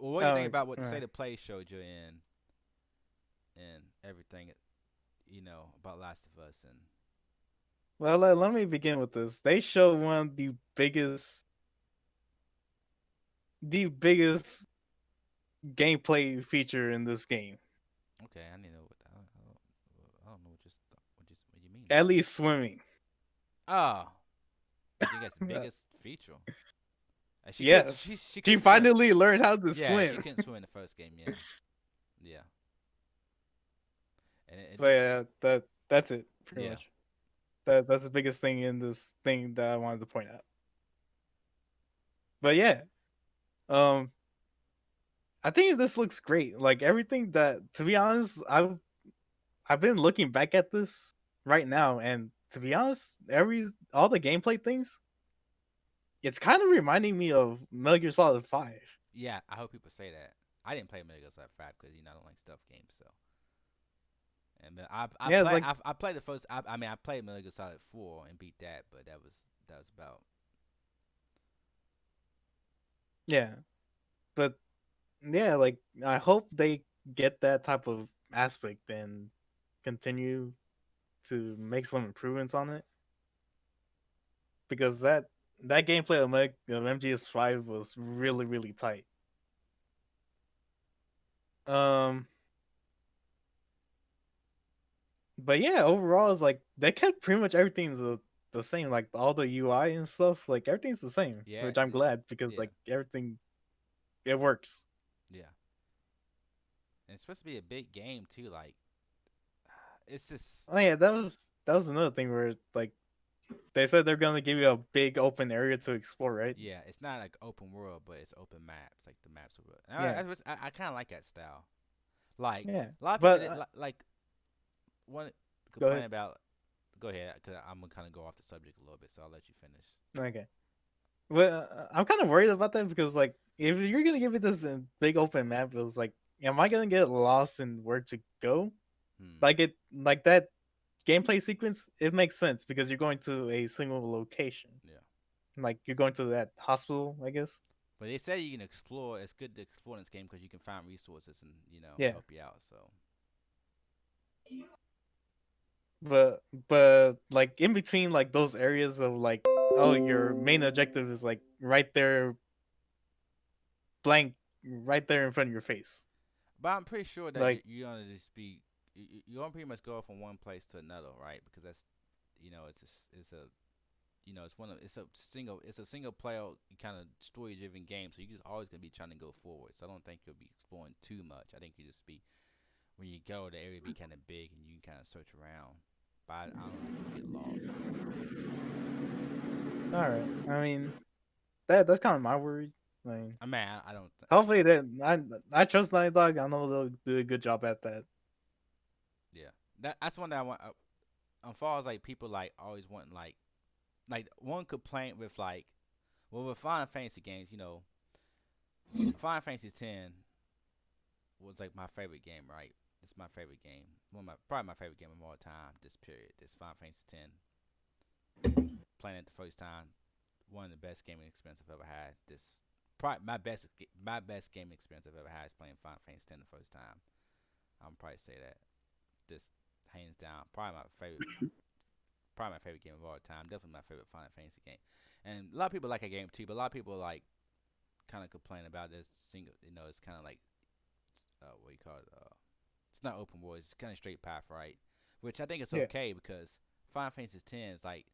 Well, what do you think about what the right. State of Play showed you and everything, about Last of Us and Well, let me begin with this. They showed one of the biggest gameplay feature in this game. okay, I need to know I don't know what you mean. At least swimming. Oh, you think that's the biggest feature? She could Yes, she she couldn't swim. finally learned how to Yeah, she swim. couldn't swim in the first game. Yeah, yeah, and So yeah, that's it pretty yeah, much. That's the biggest thing in this thing that I wanted to point out. But yeah, um, I think this looks great. Like everything that, to be honest, I've been looking back at this right now, and to be honest, all the gameplay things, it's kind of reminding me of Metal Gear Solid 5. yeah. I hope people say that. I didn't play Metal Gear Solid 5 because I don't like stealth games. So, and Yeah, it's like I played the first. I mean, I played Metal Gear Solid 4 and beat that, but that was about. yeah, but yeah, like I hope they get that type of aspect and continue to make some improvements on it because that gameplay of MGS5 was really really tight. Um, but yeah, overall, it's like they kept pretty much everything the same, like all the UI and stuff, like everything's the same, Yeah, which I'm glad because yeah, like everything it works. yeah. And it's supposed to be a big game too. Like, it's just Oh yeah, that was another thing where like they said they're gonna give you a big open area to explore, right? yeah. It's not like open world, but it's open maps. Like the maps are. Yeah, I kind of like that style. Like yeah. a lot of people But like one go complain ahead. about. Go ahead, cause I'm gonna kind of go off the subject a little bit, so I'll let you finish. Okay. Well, I'm kind of worried about that because like if you're gonna give it this big open map, it was like, am I gonna get lost in where to go? Hmm. Like that gameplay sequence, it makes sense because you're going to a single location. Yeah. Like you're going to that hospital, I guess. But they say you can explore. It's good to explore in this game because you can find resources and Yeah. help you out. So But like in between like those areas of like, oh, your main objective is like right there, blank, right there in front of your face. but I'm pretty sure that Like, you're gonna just be you're gonna pretty much go from one place to another, right? Because that's it's a it's a single player kind of story driven game, so you're just always gonna be trying to go forward. So I don't think you'll be exploring too much. I think you just be when you go, the area be kind of big and you can kind of search around. But I don't think you'll get lost. all right. I mean, that's kind of my worry. Like, I mean, I don't. hopefully that I trust Night Dog. I know they'll do a good job at that. Yeah, that's one that I want. As far as like people like always wanting like one complaint with like well with Final Fantasy games, Final Fantasy 10 was like my favorite game, right? It's my favorite game. Probably my favorite game of all time. This period, this Final Fantasy 10. Playing it the first time, one of the best gaming experience I've ever had. This probably my best gaming experience I've ever had is playing Final Fantasy 10 the first time. I'm probably say that. This hands down, probably my favorite game of all time. Definitely my favorite Final Fantasy game. And a lot of people like a game too, but a lot of people like kind of complain about this single. It's kind of like what you call it. It's not open world. It's kind of straight path, right? Which I think it's Yeah. okay because Final Fantasy 10 is like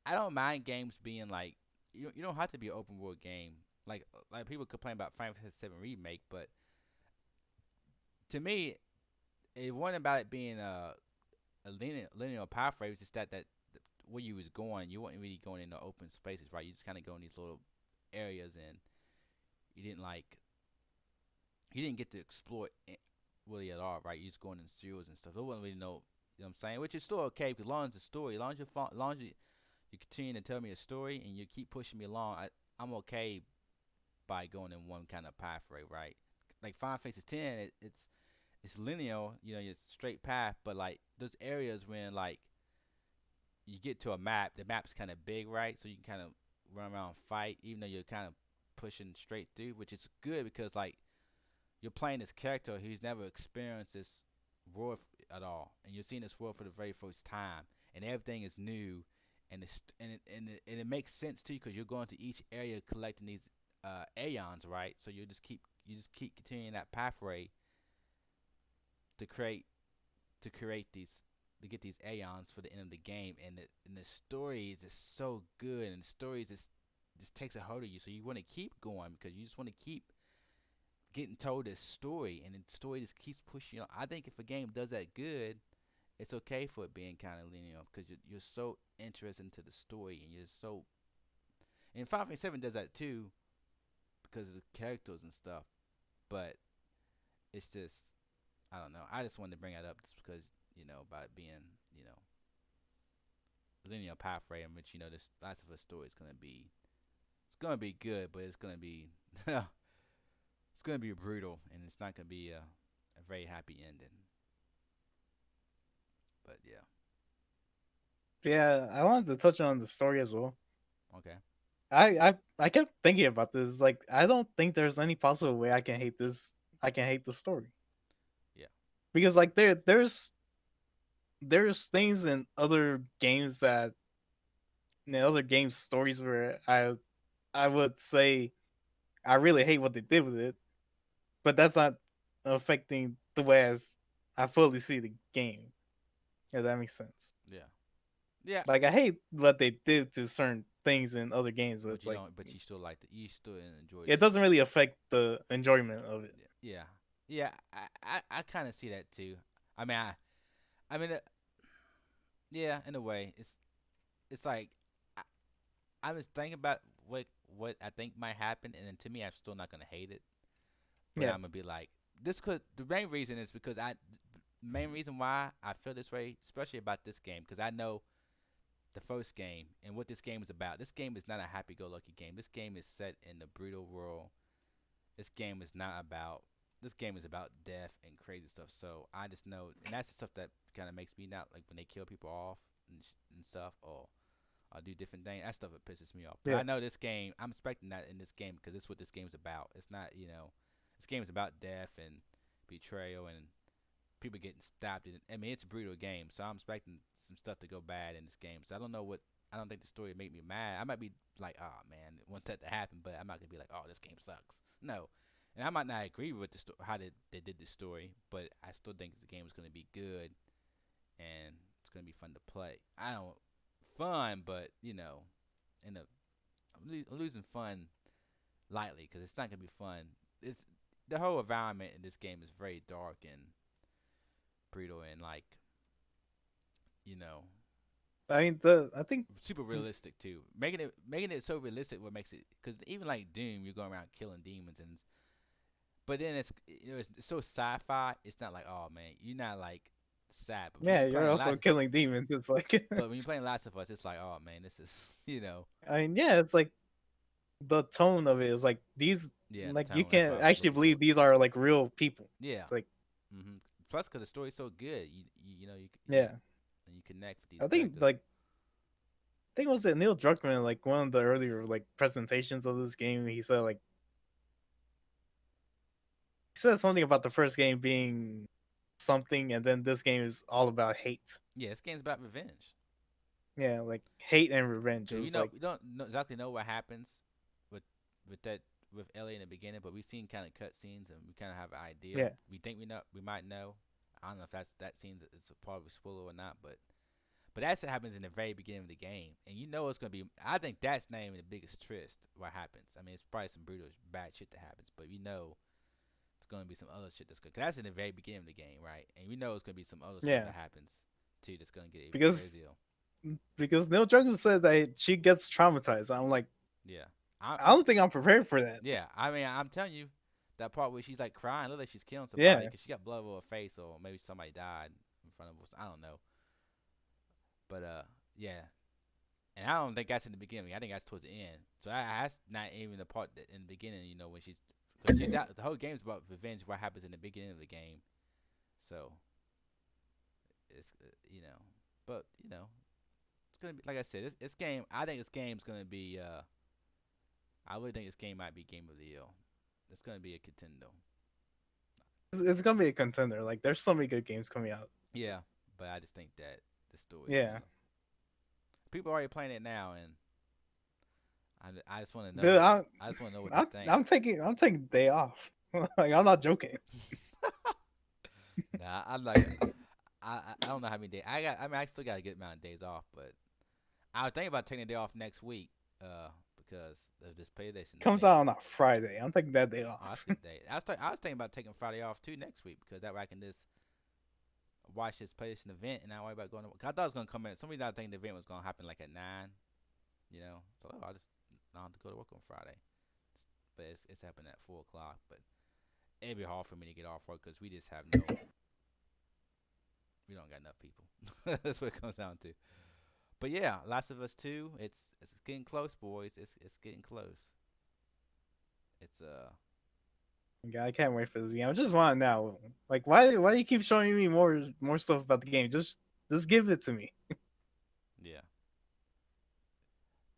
I don't mind games being like you don't have to be an open world game. Like people complain about Final Fantasy 7 remake, but to me, it wasn't about it being a linear pathway. It was just that where you was going, you weren't really going into open spaces, right? You just kind of go in these little areas, and you didn't like you didn't get to explore it really at all, right? You just going in sewers and stuff. There wasn't really what I'm saying, which is still okay because as long as the story, as long as you continue to tell me a story and you keep pushing me along, I'm okay by going in one kind of pathway, right? Like Final Fantasy 10, it's linear, it's straight path, but like those areas when like you get to a map, the map's kind of big, right? So you can kind of run around and fight, even though you're kind of pushing straight through, which is good because like you're playing this character who's never experienced this world at all, and you're seeing this world for the very first time, and everything is new, and it makes sense too because you're going to each area collecting these aeons, right? So you just keep continuing that pathway to create these to get these aeons for the end of the game, and the story is just so good, and the story is just takes a hold of you, so you want to keep going because you just want to keep getting told this story, and the story just keeps pushing you on. I think if a game does that good, it's okay for it being kind of linear because you're so interested into the story, and you're so. And Final Fantasy 7 does that too because of the characters and stuff, but it's just I don't know. I just wanted to bring that up just because about it being you know linear pathway in which this Last of Us story is gonna be good, but it's gonna be it's gonna be brutal, and it's not gonna be a very happy ending. But yeah, Yeah, I wanted to touch on the story as well. okay, I kept thinking about this. Like, I don't think there's any possible way I can hate this. I can hate the story yeah, because like there's things in other games that in other games stories where I would say I really hate what they did with it, but that's not affecting the way as I fully see the game. If that makes sense. yeah, yeah. Like I hate what they did to certain things in other games, but But it's you like don't. But you still you still enjoy it the. doesn't really affect the enjoyment of it. Yeah, yeah. I kind of see that too. I mean, I mean, yeah. In a way, it's like I, I was thinking about what I think might happen, and then to me, I'm still not gonna hate it. But Yeah, I'm gonna be like, this could. The main reason is because main reason why I feel this way, especially about this game, because I know the first game and what this game is about. This game is not a happy-go-lucky game. This game is set in the brutal world. This game is not about this game is about death and crazy stuff. So I just know, and that's the stuff that kind of makes me not like when they kill people off and stuff, or do different things. That stuff that pisses me off. But Yeah. I know this game. I'm expecting that in this game because it's what this game's about. It's not, this game is about death and betrayal and people getting stabbed. I mean, it's a brutal game, so I'm expecting some stuff to go bad in this game. So I don't know what. I don't think the story would make me mad. I might be like, oh man, I want that to happen, but I'm not gonna be like, oh, this game sucks. No, and I might not agree with how they did the story, but I still think the game is gonna be good and it's gonna be fun to play. I don't fun, but in a I'm losing fun lightly because it's not gonna be fun. It's the whole environment in this game is very dark and brutal and like you know I mean, I think super realistic too. Making it so realistic what makes it because even like Doom, you're going around killing demons and but then it's so sci-fi. It's not like oh man, you're not like sad. But when yeah, you're you're playing also killing demons. It's like, but when you're playing Last of Us, it's like oh man, this is I mean, yeah, it's like the tone of it is like these, yeah the like you tone. That's what can't I was actually looking believe for. these are like real people. Yeah. It's like, Plus, because the story's so good, you yeah, and you connect with these I think characters. like I think it was it Neil Druckmann, like one of the earlier like presentations of this game. He said like he said something about the first game being something, and then this game is all about hate. Yeah, this game's about revenge. Yeah, like hate and revenge. It Cause was like, we don't exactly know what happens with with that with Ellie in the beginning, but we've seen kind of cutscenes and we kind of have an idea. yeah, We think we might know. I don't know if that scene is a part of a spoiler or not, but that's what happens in the very beginning of the game, and it's gonna be. I think that's not even the biggest twist. What happens? I mean, it's probably some brutal bad shit that happens, but it's gonna be some other shit that's good. Cause that's in the very beginning of the game, right? And we know it's gonna be some other stuff yeah, that happens too that's gonna get even because crazier. Neil Druckmann said that she gets traumatized. I'm like, Yeah, I don't think I'm prepared for that. yeah. I mean, I'm telling you, that part where she's like crying, look like she's killing somebody Yeah, because she got blood over her face, or maybe somebody died in front of us. I don't know, but yeah. And I don't think that's in the beginning. I think that's towards the end. So that's not even the part that in the beginning. When because she's out. The whole game's about revenge. What happens in the beginning of the game. So it's but it's gonna be like I said. This game. I think this game's gonna be. I really think this game might be game of the year. It's gonna be a contender. it's gonna be a contender. Like, there's so many good games coming out. Yeah, but I just think that the story's Yeah, gonna. People are already playing it now, and I just want to dude, know. I just want to know what they think. I'm taking the day off. Like, I'm not joking. Nah, I'm like, I don't know how many days I mean, I still got a good amount of days off, but I was thinking about taking a day off next week, because of this PlayStation Comes event. out on a Friday. I'm taking that day Oh, that's off. a good day. I was thinking about taking Friday off too next week because that way I can just watch this PlayStation event and not worry about going to work. I thought it was gonna come in. For some reason I think the event was gonna happen like at 9. So I just not have to go to work on Friday, but it's happening at 4 o'clock. But it'd be hard for me to get off work because we just have we don't got enough people. That's what it comes down to. But yeah, Last of Us 2, it's getting close, boys. It's getting close. It's Yeah, I can't wait for this game. I just want it now. Like, why do you keep showing me more stuff about the game? Just give it to me. yeah.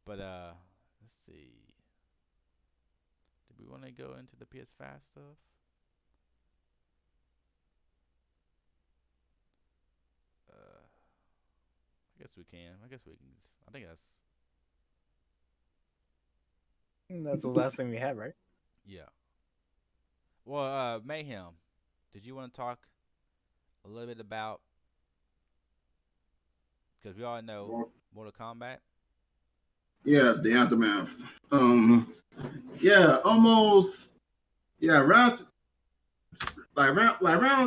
But let's see. Did we want to go into the PS5 stuff? I guess we can. I guess we can. I think that's That's the last thing we had, right? yeah. Well, Mayhem. Did you want to talk a little bit about because we all know Mortal Kombat? Yeah, the aftermath. Yeah, almost. Yeah, round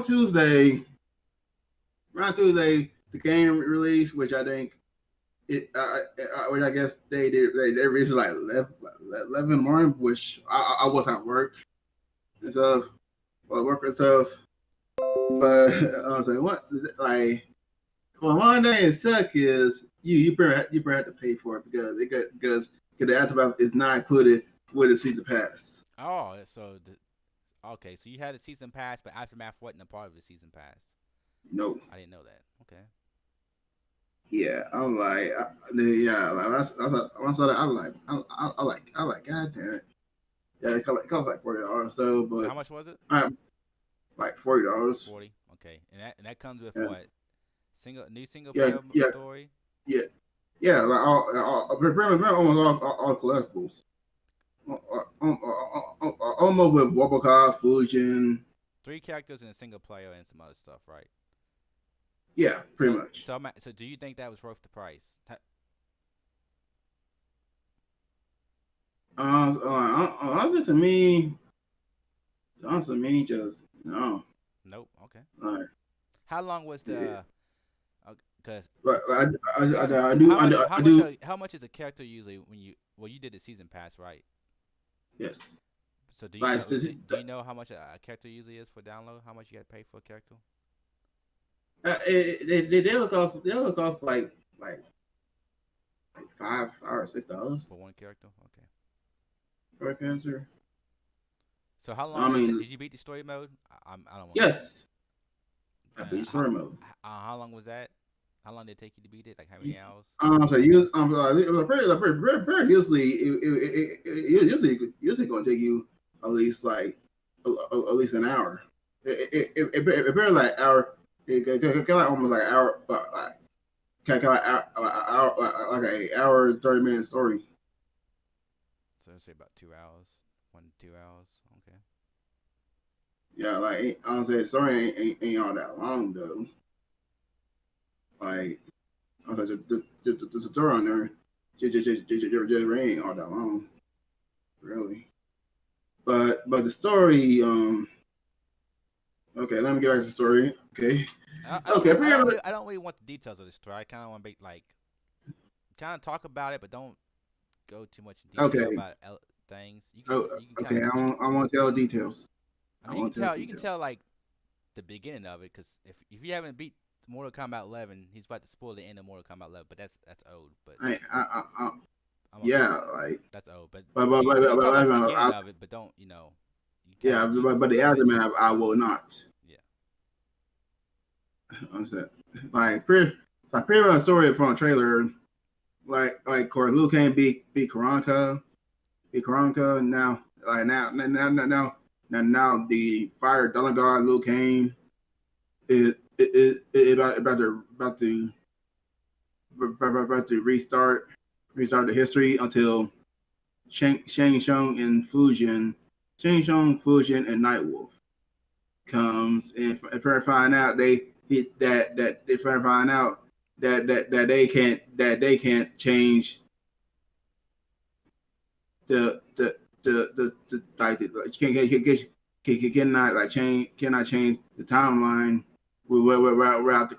Tuesday. Round Tuesday, the game released, which I think which I guess they did. They released like 11 in the morning, which I was at work and stuff, work and stuff. But I was like, what? Like, well, one thing it suck is you better have to pay for it because the aftermath is not included with the season pass. Oh, so Okay, so you had a season pass, but Aftermath wasn't a part of the season pass. No. I didn't know that. Okay. Yeah, I'm like, yeah, like when I saw that, I like, God damn it. Yeah, it costs like $40 so, So but how much was it? I like $40. 40. Okay, and that comes with Yeah, what? Single yeah, player yeah, story. yeah, yeah. Like pretty much almost all collectibles. Almost with Wobbucop, Fujin. 3 characters in a single player and some other stuff, right? Yeah, pretty So much. so so do you think that was worth the price? Honestly, to me, just no. Nope. Okay. Like, How long was yeah. the? Because But tell me, I do. how much is a character usually when you you did the season pass, right? Yes. So do you Like, know do you know how much a character usually is for download? How much you got to pay for a character they would cost like $5 or $6 for one character? Okay. per cancer. So how So long I mean, did you beat the story mode? I don't want. yes, I Uh, beat how story mode. how long was that? How long did it take you to beat it? Like how many hours? So you it was pretty usually usually going to take you at least like at least an hour. It barely like hour. It like almost like hour like kind of like hour like a hour 30 minute story. So let's say about 2 hours, 1 to 2 hours. Okay. Yeah, like honestly, the story ain't all that long though. Like I was like just the story on there, just ain't all that long, really. But the story, okay, let me get back to the story. Okay, okay, pretty much, I don't really want the details of the story. I kind of want to be like kind of talk about it, but don't go too much in detail okay, about things. oh, You can kind okay. of you can. I want to tell details. I I mean want to tell you can details. tell like the beginning of it because if you haven't beat Mortal Kombat 11, he's about to spoil the end of Mortal Kombat 11, but that's old. But I I'm a, yeah, like, that's old. But but you can talk about the beginning of it, but don't you kind yeah, of you but the say aftermath, I will not. yeah. I said, like pretty much story from a trailer. Like, of course, Liu Kang beat Karanka, now, like now the fire Dollar God Liu Kang is about to restart the history until Shang Tsung and Nightwolf comes and find out they find out that they can't change the like cannot like change the timeline without the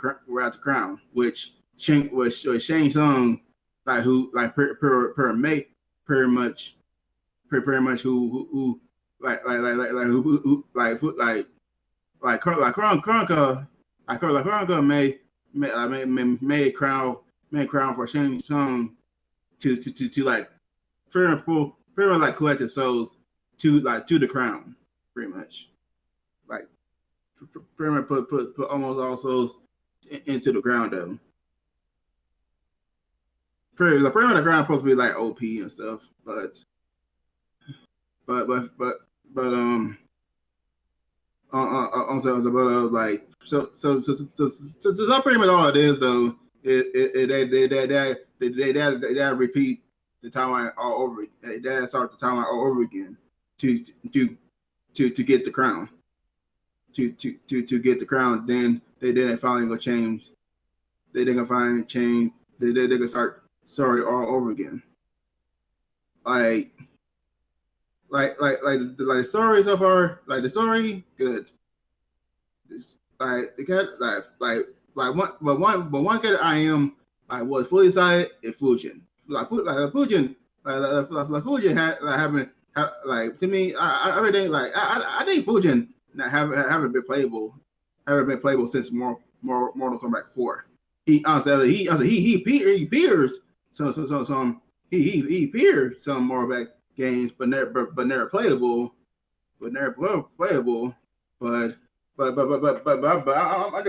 crown, which Shang Tsung like who like per May pretty much who Kronka may crown for Shang Tsung to like pretty much like collected souls to the crown, pretty much like pretty much put almost all souls into the ground though. Pretty much the ground supposed to be like OP and stuff, but but but but like so pretty much all it is though. They repeat the timeline all over. They start the timeline all over again to to to get the crown. To get the crown, then they finally gonna change. They gonna finally change. They gonna start story all over again. Like the story so far, like the story good. Like the cat one character I am like was fully excited is Fujin. Fujin Fujin had like having like to me I everything like I think Fujin not haven't been playable since Mortal Kombat 4. He appears some he appeared some more back games but never playable but never playable. But I do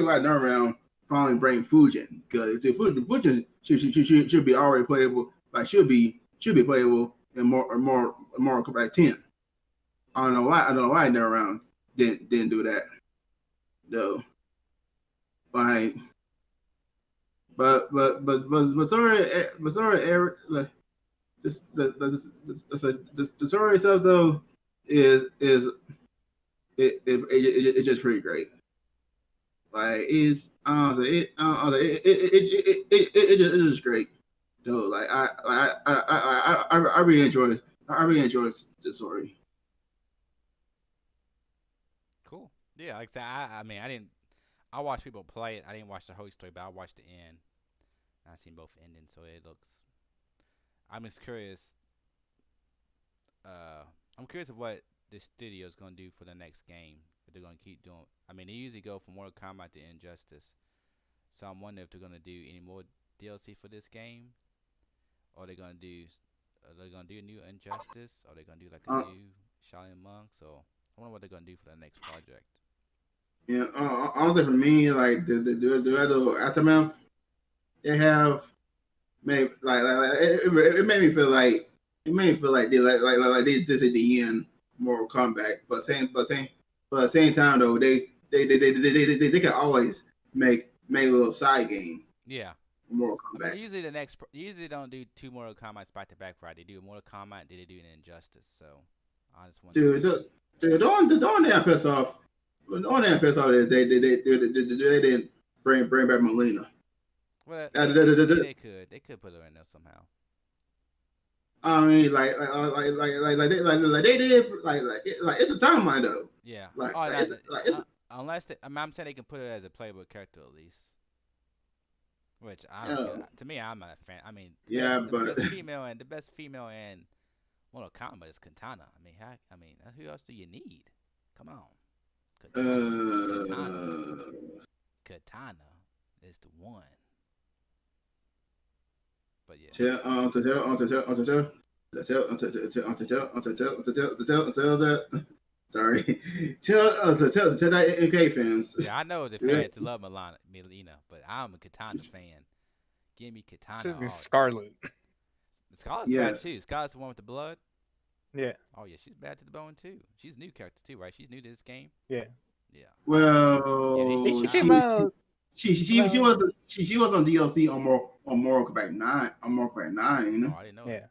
like Nermaround finally bring Fujin because the Fujin should be already playable. Like should be playable in more Kombat 10. I don't know why Nermaround didn't do that though. Like sorry Eric like the story itself though is it's just pretty great. Like it's it's just great. Though like I really enjoyed the story. Cool. Yeah, like I mean, I didn't. I watched people play it. I didn't watch the whole story, but I watched the end. I seen both endings, so it looks. I'm just curious. Uh, I'm curious of what the studio is gonna do for the next game. If they're gonna keep doing. I mean, they usually go from Mortal Kombat to Injustice, so I'm wondering if they're gonna do any more DLC for this game, or they're gonna do. Are they gonna do a new Injustice? Or are they gonna do like a new Shaolin Monk? So I wonder what they're gonna do for the next project. Yeah, honestly, for me, like the aftermath, they have made it made me feel like they this at the end Mortal Kombat, but at the same time though they can always make a little side game Yeah. for Mortal I mean, Kombat. usually usually don't do two Mortal Kombat's back to back, right? They do a Mortal Kombat, then they do an Injustice. So I just want Dude, the only thing I pissed off, the only thing I pissed off is they didn't bring back Melina. well, Uh, they could put her in there somehow. I mean, they did, it's a timeline though. Yeah. Like, Oh, like no, it's unless I'm saying they can put her as a playable character at least. Which I don't uh, care. To me, I'm not a fan. I mean, yeah, the but best female in Mortal Kombat is Katana. I mean, who else do you need? Come on, Katana, uh, Katana is the one. But yeah, sorry, tell that MK fans. yeah, I know the fans love Melina, but I'm a Katana fan. Give me Katana She's in all. Scarlet. Scarlet's bad too. Yes. Scarlet's the one with the blood. Yeah, Oh yeah, she's bad to the bone too. She's a new character too, right? She's new to this game. yeah. Yeah. Yeah, they I think Well, she nah. came out. she was on DLC on Mortal Kombat 9 on Mortal Kombat 9. You Oh, know? I didn't know Yeah. that.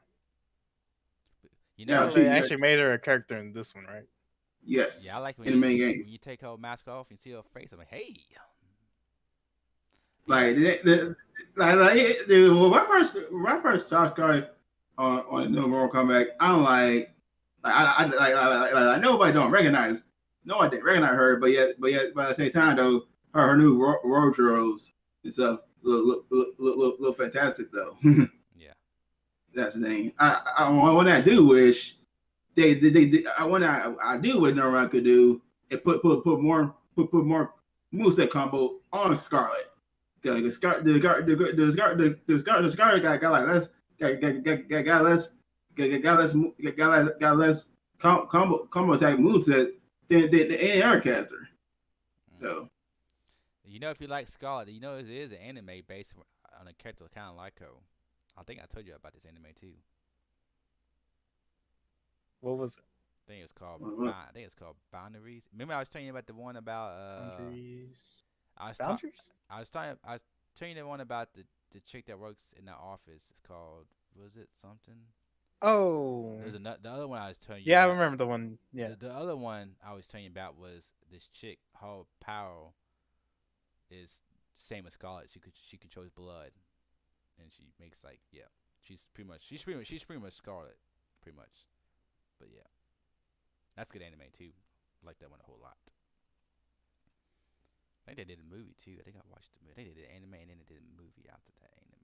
You Yeah, know, Well, they actually made her a character in this one, right? yeah, I Yes, like when in the main you game. when you take her mask off and see her face. I'm like, hey, Like, people. dude, when I first started going on the new Mortal Kombat, I'm like nobody don't recognize, no one didn't recognize her, but at the same time though, her new wardrobes and stuff look fantastic though. Yeah, That's the thing. What I do wish what I do what Norman could do and put more moveset combo on Scarlet. The Scarlet got like less got less combo attack moveset than any other caster. mm. So You know, if you like Scarlet, you know it is an anime based on a character kind of like her. I think I told you about this anime too. What was it? I think it's called what? I think it's called Boundaries. Remember I was telling you about the one about Boundaries. I was ta- Boundaries? I was telling you the one about the chick that works in the office. It's called, was it something? Oh. There's another the other one I was telling you Yeah, I about. remember the one. Yeah. The other one I was telling you about was this chick. Her power is same as Scarlet. She controls blood, and she makes like yeah. She's pretty much Scarlet, pretty much. But yeah, that's good anime too. I like that one a whole lot. I think they did a movie too. I think I watched the movie. I think they did anime and then they did a movie after that anime.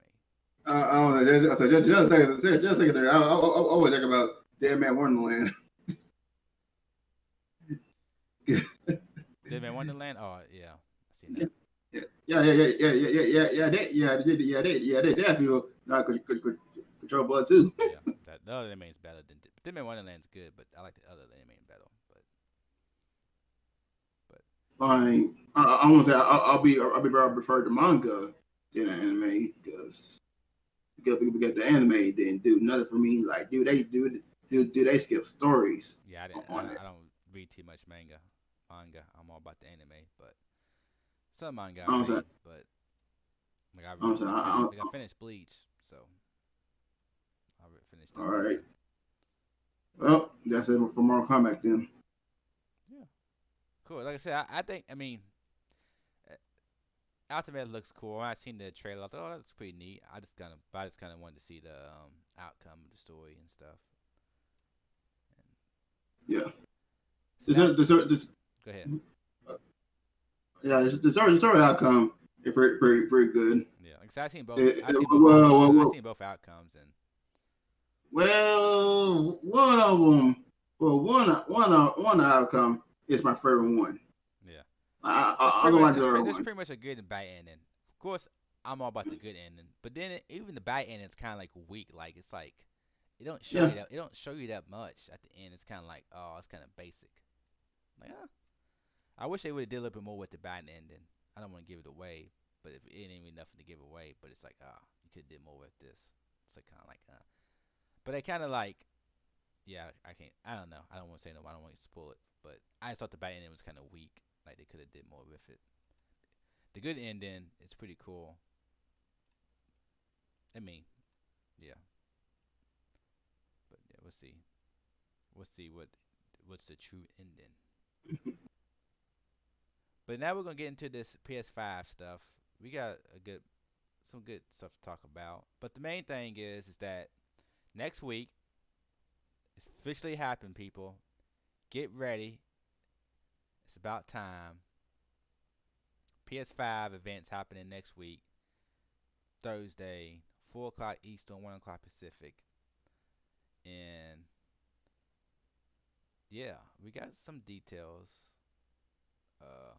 I don't know. Just a second there. I was talking about Dead Man Wonderland. Dead Man Wonderland. Oh yeah, I seen that. They have people not control blood too. Yeah, that the other anime is better than Dead Man Wonderland's good, but I like the other anime better. But Like I won't say I'll be better prefer the manga than the anime because the anime didn't do nothing for me. Like, dude, they skip stories Yeah, on it. I don't read too much manga. I'm all about the anime, but some manga I I'm saying, read, but like I'm saying, I finished Bleach, so finished all that right. manga. Well, that's it for Mortal Kombat then. Yeah, cool. Like I said, I think I mean Ultimate looks cool. When I seen the trailer, I thought, oh, that's pretty neat. I just kind of wanted to see the outcome of the story and stuff. And Yeah. so The, now, the, go ahead. yeah, the story outcome is pretty good. Yeah, like I said, I Well, seen both outcomes, and one of them, one outcome is my favorite one. yeah, I don't like the other it's one. pretty much a good and bad ending. Of course, I'm all about the good ending, but then even the bad ending is kind of like weak. Like it's like Yeah, it don't show you that much at the end. It's kind of like, oh, it's kind of basic. Like, I wish they would have did a little bit more with the bad ending. I don't want to give it away, but if it ain't even nothing to give away, but it's like, you could have did more with this. It's like kind of like, but they kind of like, yeah, I can't. I don't know. I don't want to say no. I don't want to spoil it, but I thought the bad ending was kind of weak. Like they could have did more with it. The good ending, it's pretty cool. I mean, yeah, but yeah, we'll see. We'll see what's the true ending. But now we're gonna get into this PS5 stuff. We got some good stuff to talk about. But the main thing is that next week it's officially happened, people. Get ready. It's about time. PS5 events happening next week, Thursday, 4 o'clock Eastern, 1 o'clock Pacific, and yeah, we got some details. Uh,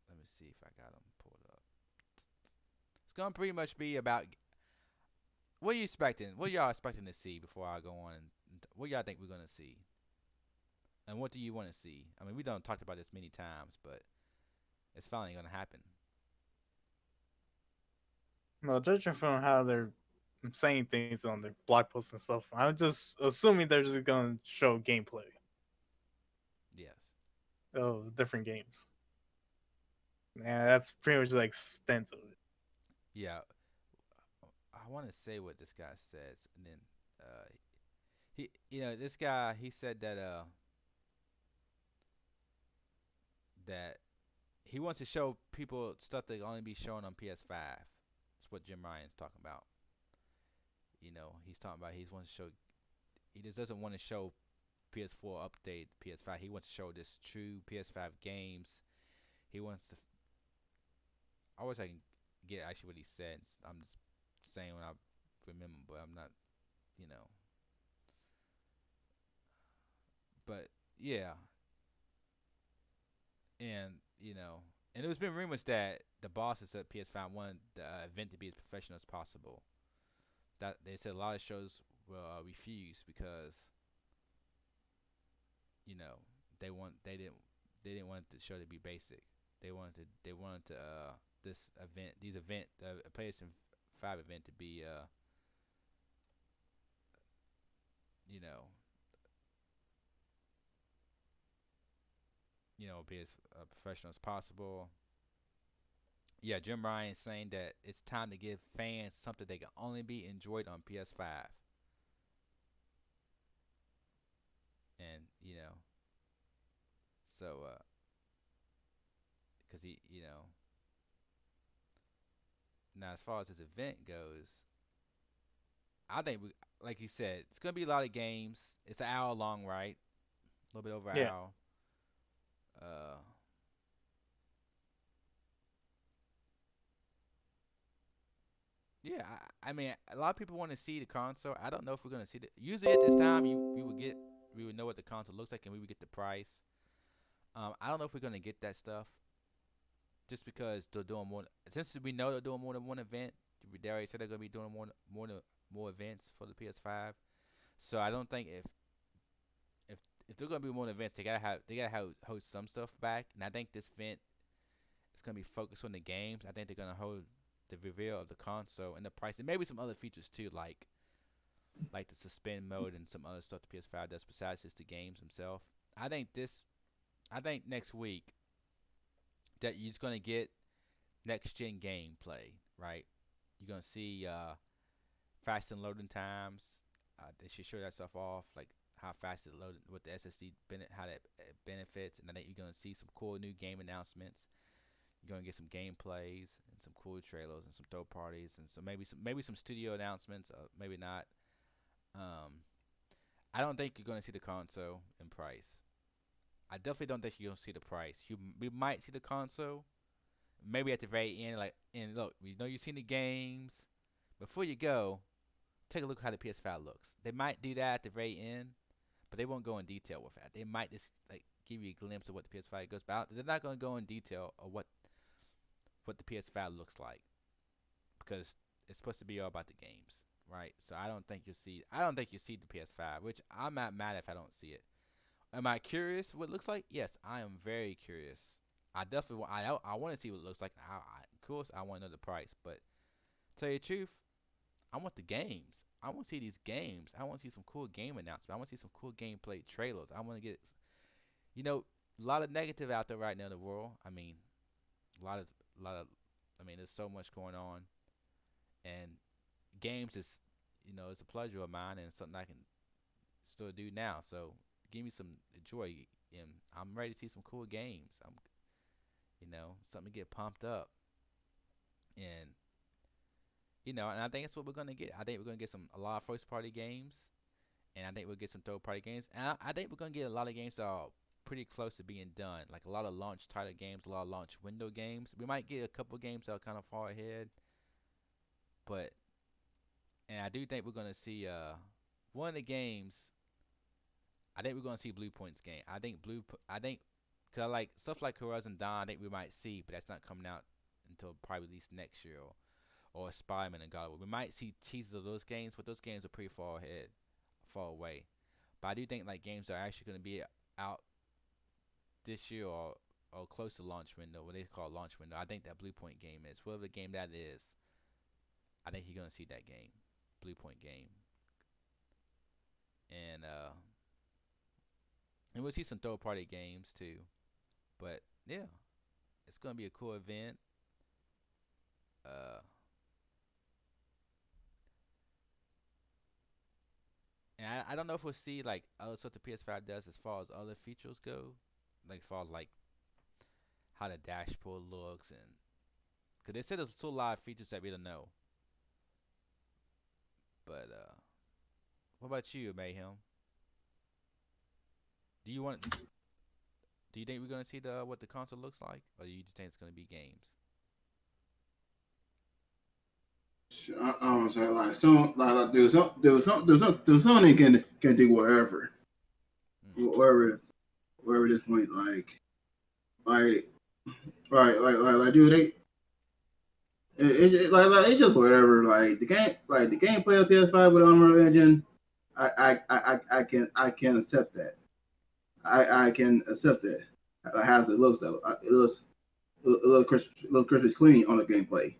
let me see if I got them pulled up. It's gonna pretty much be about what are you expecting? What y'all expecting to see before I go on? What y'all think we're gonna see? And what do you want to see? I mean, we done talked about this many times, but it's finally gonna happen. Well, judging from how they're saying things on their blog posts and stuff, I'm just assuming they're just gonna show gameplay Yes. of different games. And that's pretty much the extent of it. Yeah. I want to say what this guy says, and then this guy, he said that he wants to show people stuff that can only be shown on PS5. That's what Jim Ryan's talking about. He's talking about he wants to show. He just doesn't want to show PS4 update PS5. He wants to show this true PS5 games. He wants to. I wish I can get actually what he said. I'm just saying what I remember, but I'm not. You know. But yeah, and and there's been rumors that the bosses at PS5 want the event to be as professional as possible. That they said a lot of shows will refuse because you know they didn't want the show to be basic. They wanted to these event PlayStation 5 event to be you know be as professional as possible. Yeah, Jim Ryan saying that it's time to give fans something they can only be enjoyed on PS5, and so because he now as far as this event goes, I think like you said, it's gonna be a lot of games. It's an hour long, right? A little bit over an Yeah. hour. Uh, yeah, I mean, a lot of people want to see the console. I don't know if we're gonna see the. Usually at this time, we would know what the console looks like and we would get the price. I don't know if we're gonna get that stuff just because they're doing more. Since we know they're doing more than one event, they already said they're gonna be doing more events for the PS5. So I don't think if they're gonna be more events, they gotta have host some stuff back. And I think this event is gonna be focused on the games. I think they're gonna hold the reveal of the console and the price, and maybe some other features too, like the suspend mode and some other stuff the PS5 does besides just the games themselves. I think this. I think next week that you're just gonna get next gen gameplay, right? You're gonna see fast and loading times. They should show that stuff off, like how fast it loaded with the SSD, how that benefits, and I think you're gonna see some cool new game announcements. You're gonna get some gameplays and some cool trailers and some third parties and so maybe some studio announcements. Maybe not. Um, I don't think you're gonna see the console in price. I definitely don't think you're gonna see the price. We might see the console, maybe at the very end. Like, and look, we know you've seen the games. Before you go, take a look at how the PS5 looks. They might do that at the very end, but they won't go in detail with that. They might just like give you a glimpse of what the PS5 goes about. They're not gonna go in detail of what the PS5 looks like because it's supposed to be all about the games, right? So I don't think you'll see. I don't think you see the PS5, which I'm not mad if I don't see it. Am I curious what it looks like? Yes, I am very curious. I definitely want. I want to see what it looks like. Of course, I want to know the price. But tell you the truth, I want the games. I want to see these games. I want to see some cool game announcements. I want to see some cool gameplay trailers. I want to get, a lot of negative out there right now in the world. I mean, a lot of, I mean, there's so much going on, and games is, it's a pleasure of mine and something I can still do now. So give me some joy, and I'm ready to see some cool games. Something to get pumped up, and and I think that's what we're gonna get. I think we're gonna get a lot of first party games, and I think we'll get some third party games, and I think we're gonna get a lot of games that are pretty close to being done, like a lot of launch title games, a lot of launch window games. We might get a couple games that are kind of far ahead, but and I do think we're gonna see one of the games. I think we're gonna see Blue Point's game. I think cause I like stuff like Horizon Dawn. I think we might see, but that's not coming out until probably at least next year, or Spider-Man and God of War. We might see teasers of those games, but those games are pretty far ahead, far away. But I do think like games are actually gonna be out this year or close to launch window, what they call launch window. I think that Blue Point game is whatever the game that is. I think you're gonna see that game, Blue Point game, and we'll see some third party games too. But yeah, it's gonna be a cool event. Uh, and I don't know if we'll see like other stuff the PS5 does as far as other features go, like as far as like how the dashboard looks, and because they said there's still a lot of features that we don't know. But what about you, Mayhem? Do you want? Do you think we're gonna see the what the console looks like, or do you just think it's gonna be games? I'm saying like some like do something can do whatever, Mm. wherever at this point like right, do they like it's just whatever, like the gameplay of PS5 with Unreal Engine. I can accept that. I can accept that. How it looks though, it looks crisp clean on the gameplay.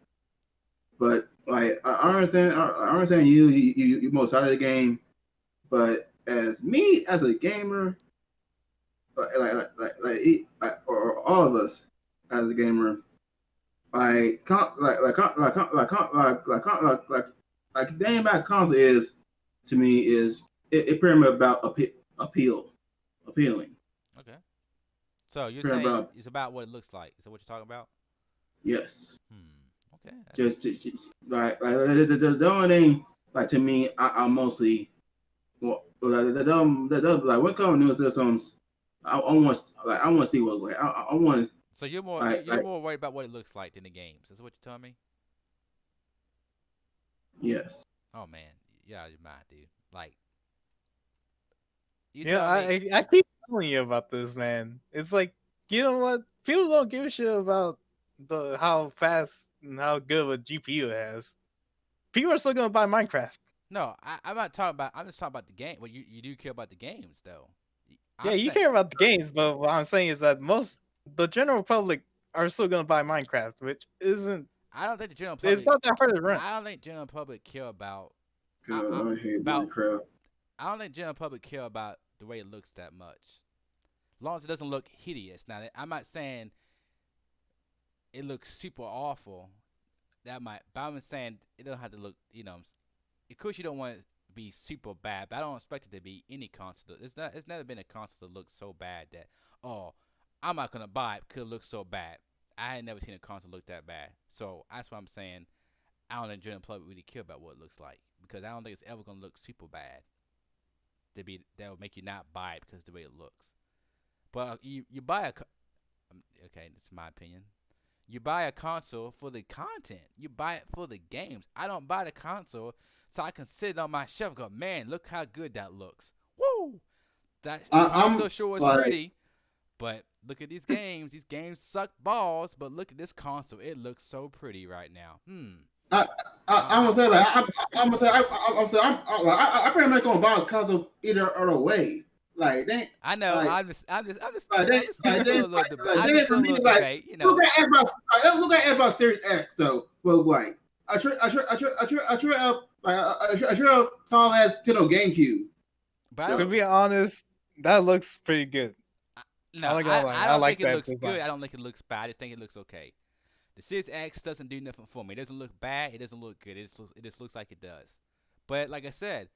But like I understand you most out of the game, but as me as a gamer, or all of us as a gamer, like game back console is to me is it pretty much about appealing. Okay. So you're Pretty saying about it's about what it looks like. Is that what you're talking about? yes. Okay. Just the only thing like to me, I mostly well like what kind of new systems I want to see what I want So you're more you're like more worried about what it looks like than the games. Is that what you're telling me? yes. Oh man, you're out of your mind, dude. Like you Yeah, telling me? I keep telling you about this, man. It's like, you know what? People don't give a shit about the how fast and how good of a GPU it has. People are still gonna buy Minecraft. No, I'm not talking about. I'm just talking about the game. Well, you do care about the games though. Yeah, I'm you saying care about the games, but what I'm saying is that the general public are still gonna buy Minecraft, which isn't. I don't think the general It's public. not that hard to run. I don't think general public care about. Cause I hate About. Minecraft. I don't think general public care about the way it looks that much. As long as it doesn't look hideous. Now, I'm not saying it looks super awful. That might, but I'm saying it don't have to look. Of course you don't want it to be super bad, but I don't expect it to be any console. It's never been a console that looks so bad that I'm not gonna buy it because it looks so bad. I had never seen a console look that bad, so that's what I'm saying. I don't think general public really care about what it looks like because I don't think it's ever gonna look super bad. That would make you not buy it because of the way it looks. But you buy okay, this is my opinion. You buy a console for the content. You buy it for the games. I don't buy the console so I can sit on my shelf and go, man, look how good that looks. Woo! That console I'm sure is like, pretty, but look at these games. These games suck balls, but look at this console. It looks so pretty right now. I'm gonna say like I'm gonna say I pretty much gonna buy a console either other way. Like they, I know. like, I'm just like doing they, a like they, little like, debate. like I'm they just for doing a me little like debate. You know. look at Xbox Series X though. But like I sure call that to no GameCube. But I To don't. be honest, that looks pretty good. No, I'm not gonna lie. I I don't like think it that looks design. good. I don't think it looks bad. I just think it looks okay. The Series X doesn't do nothing for me. It doesn't look bad. It doesn't look good. It just looks like it does. But like I said,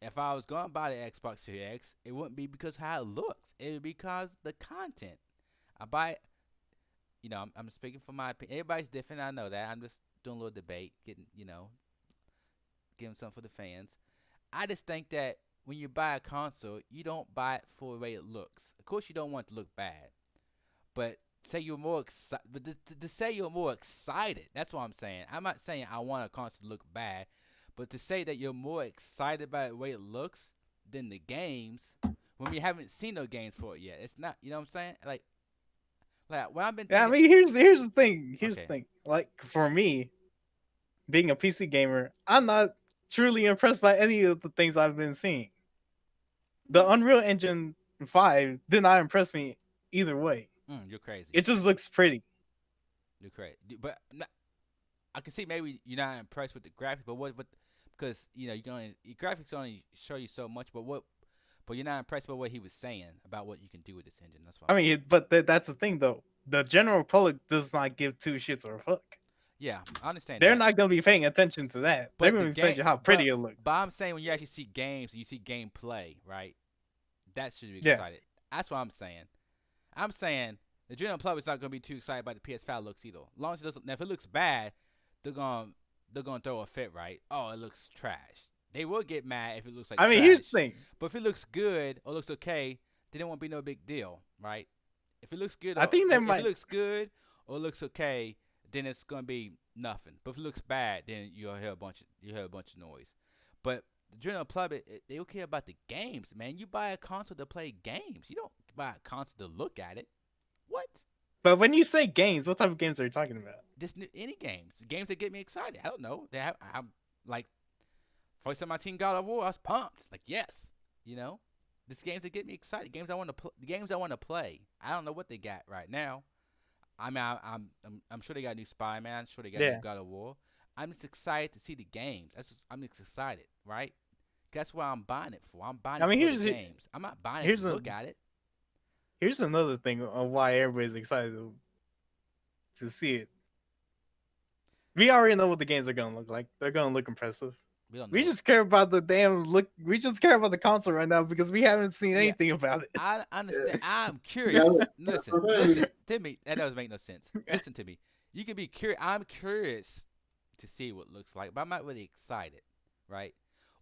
if I was going to buy the Xbox Series X, it wouldn't be because how it looks. It would be because the content. I buy it. I'm speaking for my opinion. Everybody's different. I know that. I'm just doing a little debate, giving something for the fans. I just think that when you buy a console, you don't buy it for the way it looks. Of course, you don't want it to look bad, but say you're more excited. But to say you're more excited, that's what I'm saying. I'm not saying I want a console to look bad, but to say that you're more excited about the way it looks than the games when we haven't seen no games for it yet. It's not. You know what I'm saying? Like when I've been Yeah, I thinking. mean, here's the thing. Here's the Okay. thing. Like for me, being a PC gamer, I'm not truly impressed by any of the things I've been seeing. The Unreal Engine 5 did not impress me either way. You're crazy. It just looks pretty. You're crazy. But I can see maybe you're not impressed with the graphics, but what? Because you can only your graphics only show you so much. But you're not impressed by what he was saying about what you can do with this engine. That's why. I mean, but that's the thing though. The general public does not give two shits or a fuck. Yeah, I understand They're that. not gonna be paying attention to that. They're But gonna be saying how pretty it looks. But I'm saying when you actually see games and you see gameplay, right? That should be Yeah. excited. That's what I'm saying. I'm saying the general public's not gonna be too excited about the PS5 looks either. As long as it doesn't. Now, if it looks bad, they're gonna throw a fit, right? Oh, it looks trash. They will get mad if it looks like I mean, trash. here's the thing. But if it looks good or looks okay, then it won't be no big deal, right? If it looks good, I think if might. it looks good or looks okay, then it's gonna be nothing. But if it looks bad, then you'll hear a bunch of noise. But the general public, they don't care about the games, man. You buy a console to play games. You don't buy a console to look at it. What? But when you say games, what type of games are you talking about? Any games that get me excited. I don't know. I'm like, first time I seen God of War, I was pumped. Like, yes, these games that get me excited. Games I want to play. I don't know what they got right now. I mean, I'm sure they got a new Spider-Man. I'm sure they got a new God of War. I'm just excited to see the games. I'm just excited, right? That's what I'm buying it for. I'm buying it for the games. I'm not buying it to look at it. Here's another thing on why everybody's excited to see it. We already know what the games are gonna look like. They're gonna look impressive. We just care about the damn look. We just care about the console right now because we haven't seen anything about it. I understand. I'm curious. Listen, Timmy. That doesn't make no sense. Listen to me. You can be curious. I'm curious to see what it looks like, but I'm not really excited, right?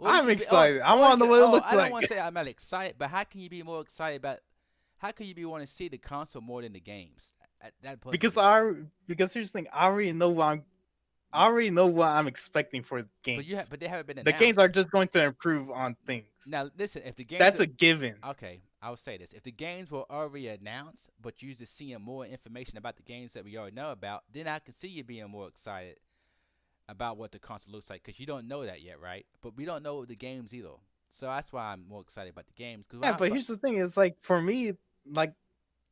I'm excited. I want to know what it looks like. I don't want to say I'm not excited, but how can you be more excited about? How can you be want to see the console more than the games? Because here's the thing. I already know what I'm expecting for the games. But they haven't been announced. The games are just going to improve on things. Now listen, if the games that's a given. Okay, I will say this: if the games were already announced, but you're just seeing more information about the games that we already know about, then I can see you being more excited about what the console looks like because you don't know that yet, right? But we don't know the games either, So that's why I'm more excited about the games. Cause when Yeah, I but here's the thing: it's like for me, like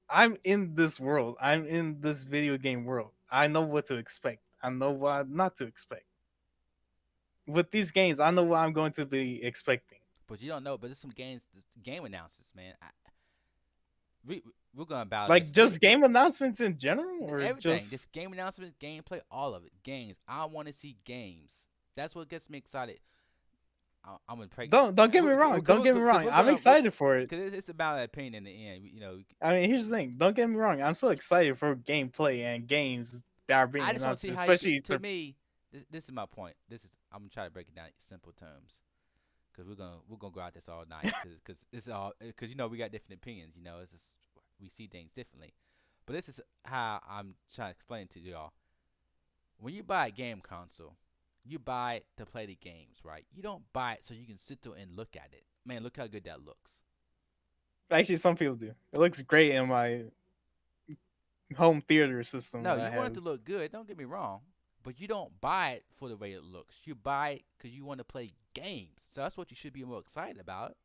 I'm in this world. I'm in this video game world. I know what to expect. I know what not to expect. With these games, I know what I'm going to be expecting. but you don't know. But there's some game announcers, man. We we're gonna battle Like this. just game announcements in general, or Everything, just just game announcements, gameplay, all of it. Games. I want to see games. That's what gets me excited. I'm gonna pray. don't get me wrong. Don't get me Because wrong. I'm excited for it. it's about an opinion in the end. I mean, here's the thing. Don't get me wrong. I'm so excited for gameplay and games that are being I just don't announced, see how you could. especially To me, this is my point. I'm gonna try to break it down in simple terms. Cause we're gonna go out this all night. Cause it's all because we got different opinions. It's just we see things differently. But this is how I'm trying to explain it to y'all. When you buy a game console, you buy it to play the games, right? You don't buy it so you can sit there and look at it. Man, look how good that looks. actually some people do. It looks great in my home theater system No, that I you want it have. to look good. Don't get me wrong. But you don't buy it for the way it looks. You buy it because you want to play games. So that's what you should be more excited about.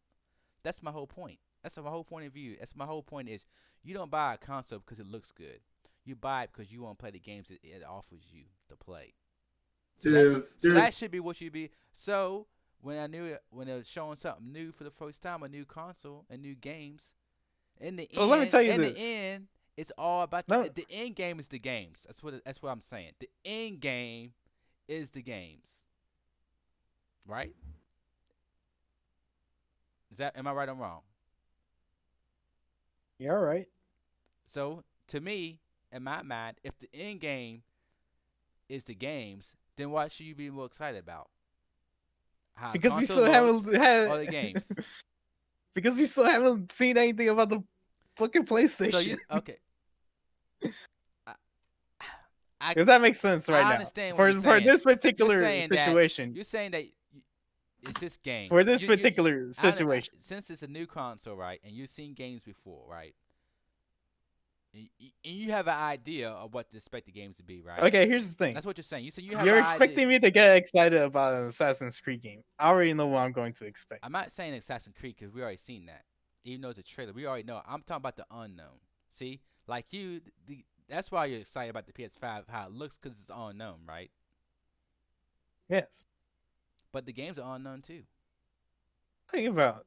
That's my whole point. That's my whole point of view. That's my whole point is you don't buy a console because it looks good. You buy it because you want to play the games it offers you to play. So that should be what you be. So when when it was showing something new for the first time, a new console and new games, So let me tell you in the this. end, it's all about No, the end game is the games. That's what I'm saying. The end game is the games, right? Am I right or wrong? you're all right. So to me, in my mind, if the end game is the games, then what should you be more excited about? How a Because we console still looks haven't had or the games? because we still haven't seen anything about the fucking So PlayStation. okay. I, I If that makes sense right I now. understand what For you're saying. this You're particular saying that situation. you're saying that it's just For games. this particular situation. Since it's a new console, right, and you've seen games before, right, and you have an idea of what to expect the games to be, right? Okay, here's the thing. That's what you're saying. You said you have You're an idea. expecting me to get excited about an Assassin's Creed game. I already know what I'm going to expect. I'm not saying Assassin's Creed because we already seen that. Even though it's a trailer, we already know. I'm talking about the unknown. See, like that's why you're excited about the PS5, how it looks, because it's unknown, right? Yes. But the games are unknown too. What are you talking about?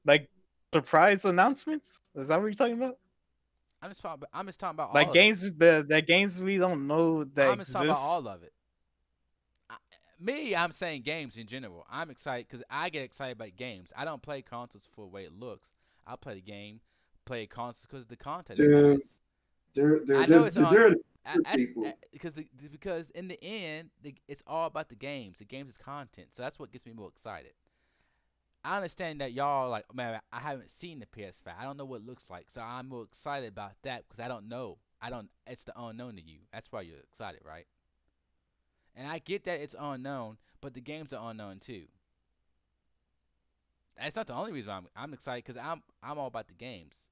Like surprise announcements? Is that what you're talking about? I'm just talking about Like all of it. the games we don't know that I'm just talking about exist. all of it. I'm saying games in general. I'm excited because I get excited about games. I don't play consoles for the way it looks. I play the game, play consoles because the content is Dude, nice. they're I know it's on they're people. because in the end, it's all about the games. The games is content, so that's what gets me more excited. I understand that y'all like, man, I haven't seen the PS5. I don't know what it looks like, so I'm more excited about that because I don't know. It's the unknown to you. That's why you're excited, right? And I get that it's unknown, but the games are unknown too. That's not the only reason why I'm excited because I'm all about the games.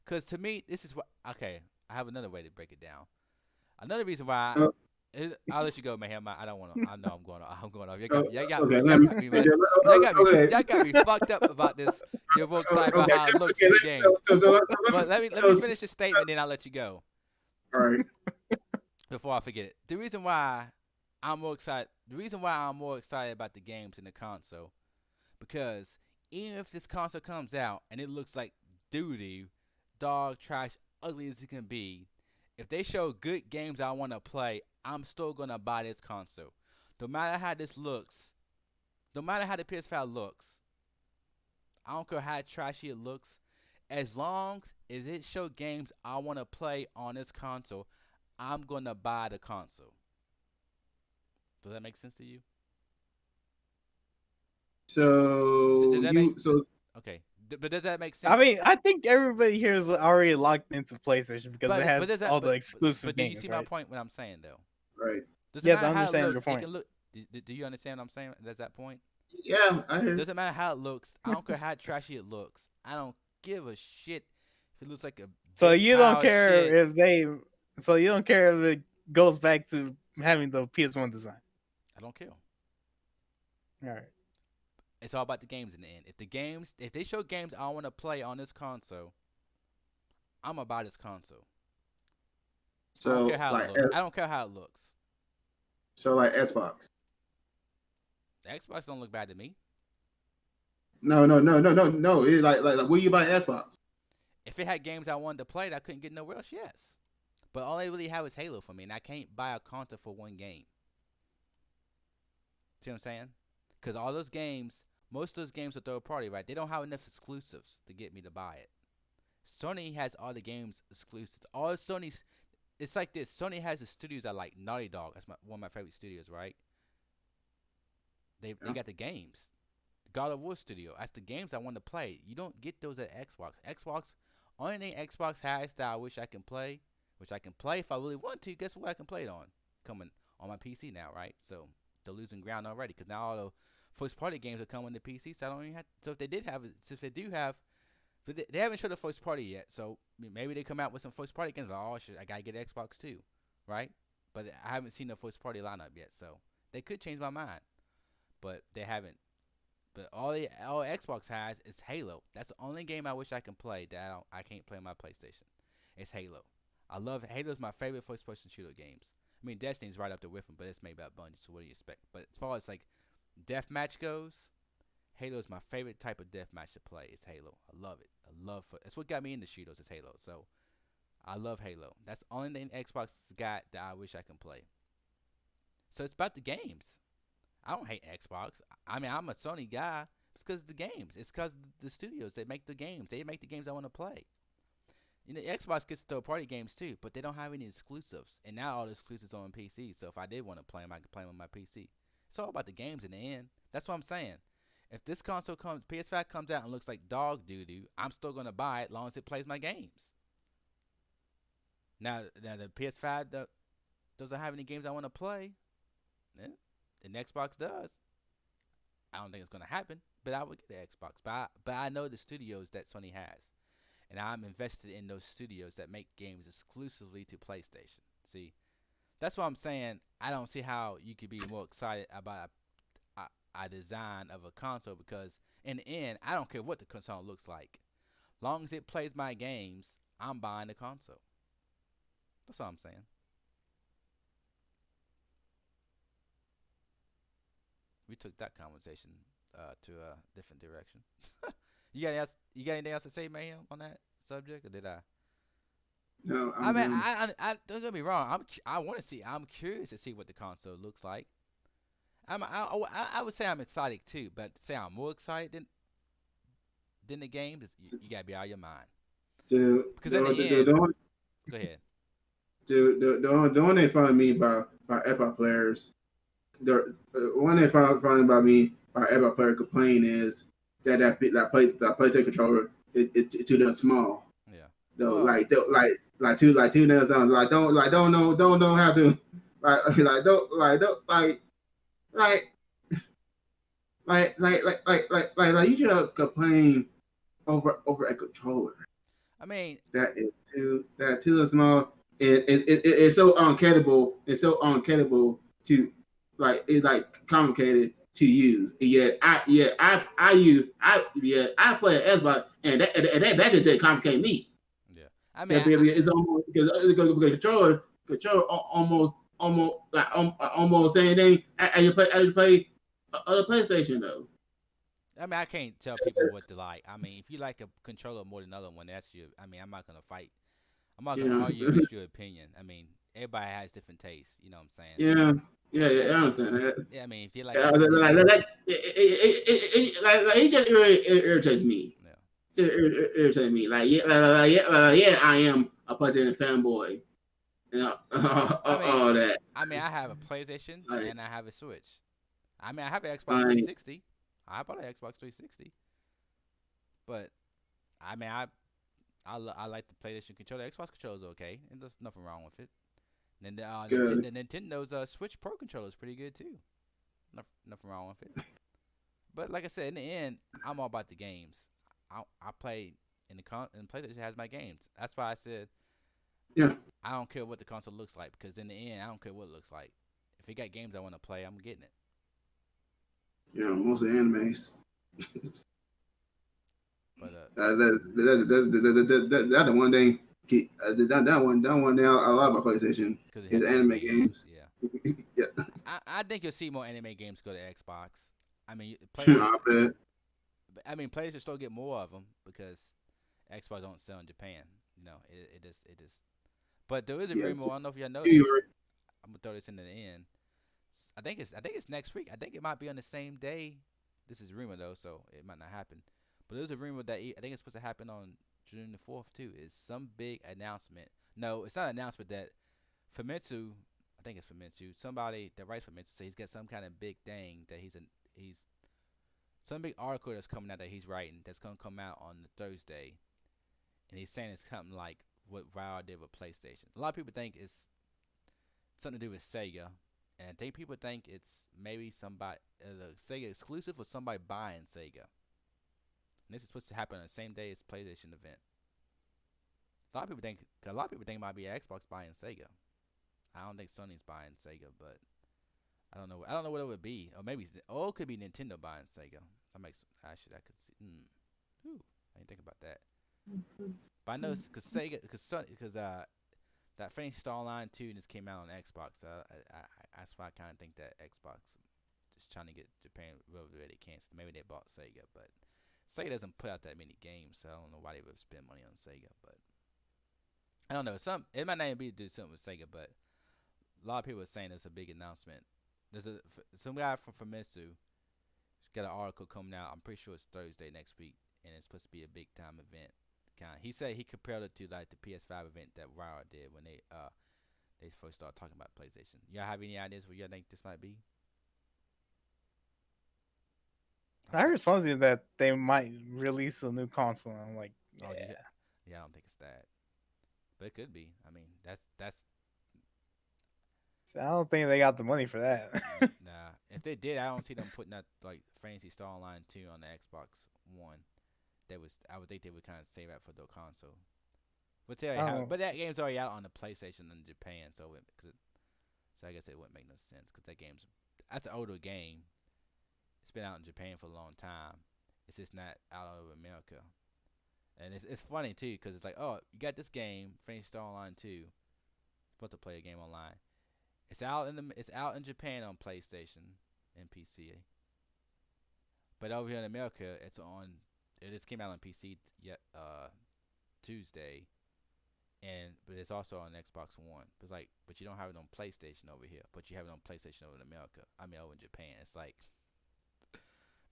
Because to me, this is what. Okay, I have another way to break it down. Another reason why Uh, I'll let you go, Mayhem. I don't want to. I know I'm going. I'm going off. okay, let Y'all me. got me Okay, messed. Y'all got me. okay, Y'all got me fucked up about this. You're more excited about how it looks in the games. But let me finish the statement, then I'll let you go all right. before I forget it. The reason why I'm more excited. The reason why I'm more excited about the games in the console, because even if this console comes out and it looks like doo-doo, dog trash, ugly as it can be, if they show good games I want to play, I'm still gonna buy this console. No matter how this looks, no matter how the PS5 looks, I don't care how trashy it looks. As long as it show games I want to play on this console, I'm gonna buy the console. Does that make sense to you? So Does that make okay? But does that make sense? I mean, I think everybody here is already locked into PlayStation because it But does has that, all the exclusive but do you games, see my right? point? What I'm saying though, right. doesn't Yes, I matter how it understand your looks. It point. can look. Do you understand what I'm saying? That's that point. Yeah, I hear. Doesn't matter how it looks. I don't care how trashy it looks. I don't give a shit if it looks like a So big you pile don't of care shit. if they. So you don't care if it goes back to having the PS1 design. I don't care. All right. It's all about the games in the end. If they show games I want to play on this console, I'm gonna buy this console. I don't care So how it like, look. I don't care how it looks. so like Xbox. The Xbox don't look bad to me. No. It's like will you buy Xbox? If it had games I wanted to play that I couldn't get nowhere else, yes. But all they really have is Halo for me, and I can't buy a console for one game. See what I'm saying? Because all those games, most of those games are third party, right? They don't have enough exclusives to get me to buy it. Sony has all the games exclusives. All Sony's, it's like this. Sony has the studios I like. Naughty Dog, that's one of my favorite studios, right? They got the games. God of War studio, that's the games I want to play. You don't get those at Xbox. Xbox, only thing Xbox has that I wish I can play, which I can play if I really want to. Guess what I can play it on? Coming on my PC now, right? So they're losing ground already because now all the first party games are coming to PC. So I don't even have. So if they did have, if they do have, but they haven't showed the first party yet. So maybe they come out with some first party games. Like, oh shit, I gotta get Xbox too, right? But I haven't seen the first party lineup yet. So they could change my mind, but they haven't. But all Xbox has is Halo. That's the only game I wish I can play that I can't play on my PlayStation. It's Halo. I love Halo's my favorite first-person shooter games. I mean, Destiny's right up there with them, but it's made by Bungie, so what do you expect? But as far as like deathmatch goes, Halo's my favorite type of deathmatch to play. It's Halo. I love it. That's what got me into shooters. Is Halo. So I love Halo. That's the only thing Xbox has got that I wish I can play. So it's about the games. I don't hate Xbox. I mean, I'm a Sony guy. It's because of the games. It's because the studios. They make the games. They make the games I want to play. You know, Xbox gets third-party games too, but they don't have any exclusives. And now all the exclusives are on PC. So if I did want to play them, I could play them on my PC. It's all about the games in the end. That's what I'm saying. If this console comes, PS5 comes out and looks like dog doo-doo, I'm still going to buy it as long as it plays my games. Now the PS5 doesn't have any games I want to play. And Xbox does. I don't think it's going to happen, but I would get the Xbox. But I know the studios that Sony has. And I'm invested in those studios that make games exclusively to PlayStation. See, that's what I'm saying. I don't see how you could be more excited about a design of a console because in the end, I don't care what the console looks like. Long as it plays my games, I'm buying the console. That's all I'm saying. We took that conversation to a different direction. You got anything else to say, Mayhem, on that subject, or did I? No, I mean, done. I don't get me wrong. I want to see. I'm curious to see what the console looks like. I would say I'm excited too, but to say I'm more excited than the games, you gotta be out of your mind. Because in the end, go ahead. The one they find me by Xbox players. The one they find about me by Xbox player complain is that PlayStation controller it's too damn small. Yeah. Though Well, two nails down. Don't know how to like you should complain over a controller. I mean, That too small. It's so uncatable. It's so uncatable to it's like complicated to use. I play an Xbox and that just didn't complicate me. yeah. I mean, Because it's almost because control almost same thing as you play other PlayStation though. I can't tell people what to like. I mean, if you like a controller more than another one, that's your. I mean, I'm not gonna fight. I'm not gonna argue against your opinion. I mean, everybody has different tastes. You know what I'm saying? I understand that. Yeah, I mean, if you like Yeah, a particular, it just irritates me. yeah. It irritates me. I am a PlayStation fanboy. You know, all that. I mean, I have a PlayStation Like, and I have a Switch. I mean, I have an Xbox like, 360. I bought an Xbox 360, but I mean, I like the PlayStation controller. The Xbox controller is okay, and there's nothing wrong with it. And then good. the Nintendo's Switch Pro controller is pretty good too. Nothing wrong with it. But like I said, in the end, I'm all about the games. I play in PlayStation has my games. That's why I said Yeah. I don't care what the console looks like because in the end, I don't care what it looks like. If it got games I want to play, I'm getting it. Mostly animes. But That's the one thing. That one thing I love about PlayStation because they is have anime anime games, games. yeah. Yeah, I think you'll see more anime games go to Xbox. I mean, players. I bet. Players should still get more of them because Xbox don't sell in Japan. It is. But there is a Yeah, rumor. I don't know if y'all know New this. York. I'm gonna throw this into the end. I think it's next week. I think it might be on the same day. This is rumor though, so it might not happen. But there's a rumor that I think it's supposed to happen on June the 4th too. Is some big announcement? No, it's not an announcement that Famitsu. I think it's Famitsu. Somebody that writes Famitsu says he's got some kind of big thing that he's some big article that's coming out that he's writing that's gonna come out on the Thursday, and he's saying it's something like what Rare did with PlayStation. A lot of people think it's something to do with Sega, and I think people think it's maybe somebody Sega exclusive or somebody buying Sega. And this is supposed to happen on the same day as PlayStation event. A lot of people think it might be Xbox buying Sega. I don't think Sony's buying Sega, but I don't know. I don't know what it would be, or maybe it could be Nintendo buying Sega. That makes actually I could see. Ooh, I didn't think about that. But I know because Sega, that Phantasy Star Online 2 just came out on Xbox. So that's why I kind of think that Xbox is trying to get Japan wherever they can. So maybe they bought Sega, but Sega doesn't put out that many games, so I don't know why they would spend money on Sega. But I don't know. It might not even be to do something with Sega, but a lot of people are saying it's a big announcement. There's some guy from Famitsu got an article coming out. I'm pretty sure it's Thursday next week, and it's supposed to be a big time event. He said he compared it to like the PS5 event that Rare did when they first started talking about PlayStation. Y'all have any ideas what y'all think this might be? I heard something that they might release a new console. And I'm like, Oh, yeah. yeah, I don't think it's that, but it could be. I mean, that's So I don't think they got the money for that. nah. If they did, I don't see them putting that like Fantasy Star Online 2 on the Xbox One. I would think they would kind of save that for the console. But that game's already out on the PlayStation in Japan, so I guess it wouldn't make no sense because that's an older game. It's been out in Japan for a long time. It's just not out over America, and it's funny too because it's like, oh, you got this game, Fantasy Star Online 2, supposed to play a game online. It's out in Japan on PlayStation and PC, but over here in America, it just came out on PC yet Tuesday, but it's also on Xbox One. It's like, but you don't have it on PlayStation over here, but you have it on PlayStation over in America. I mean, over in Japan, it's like.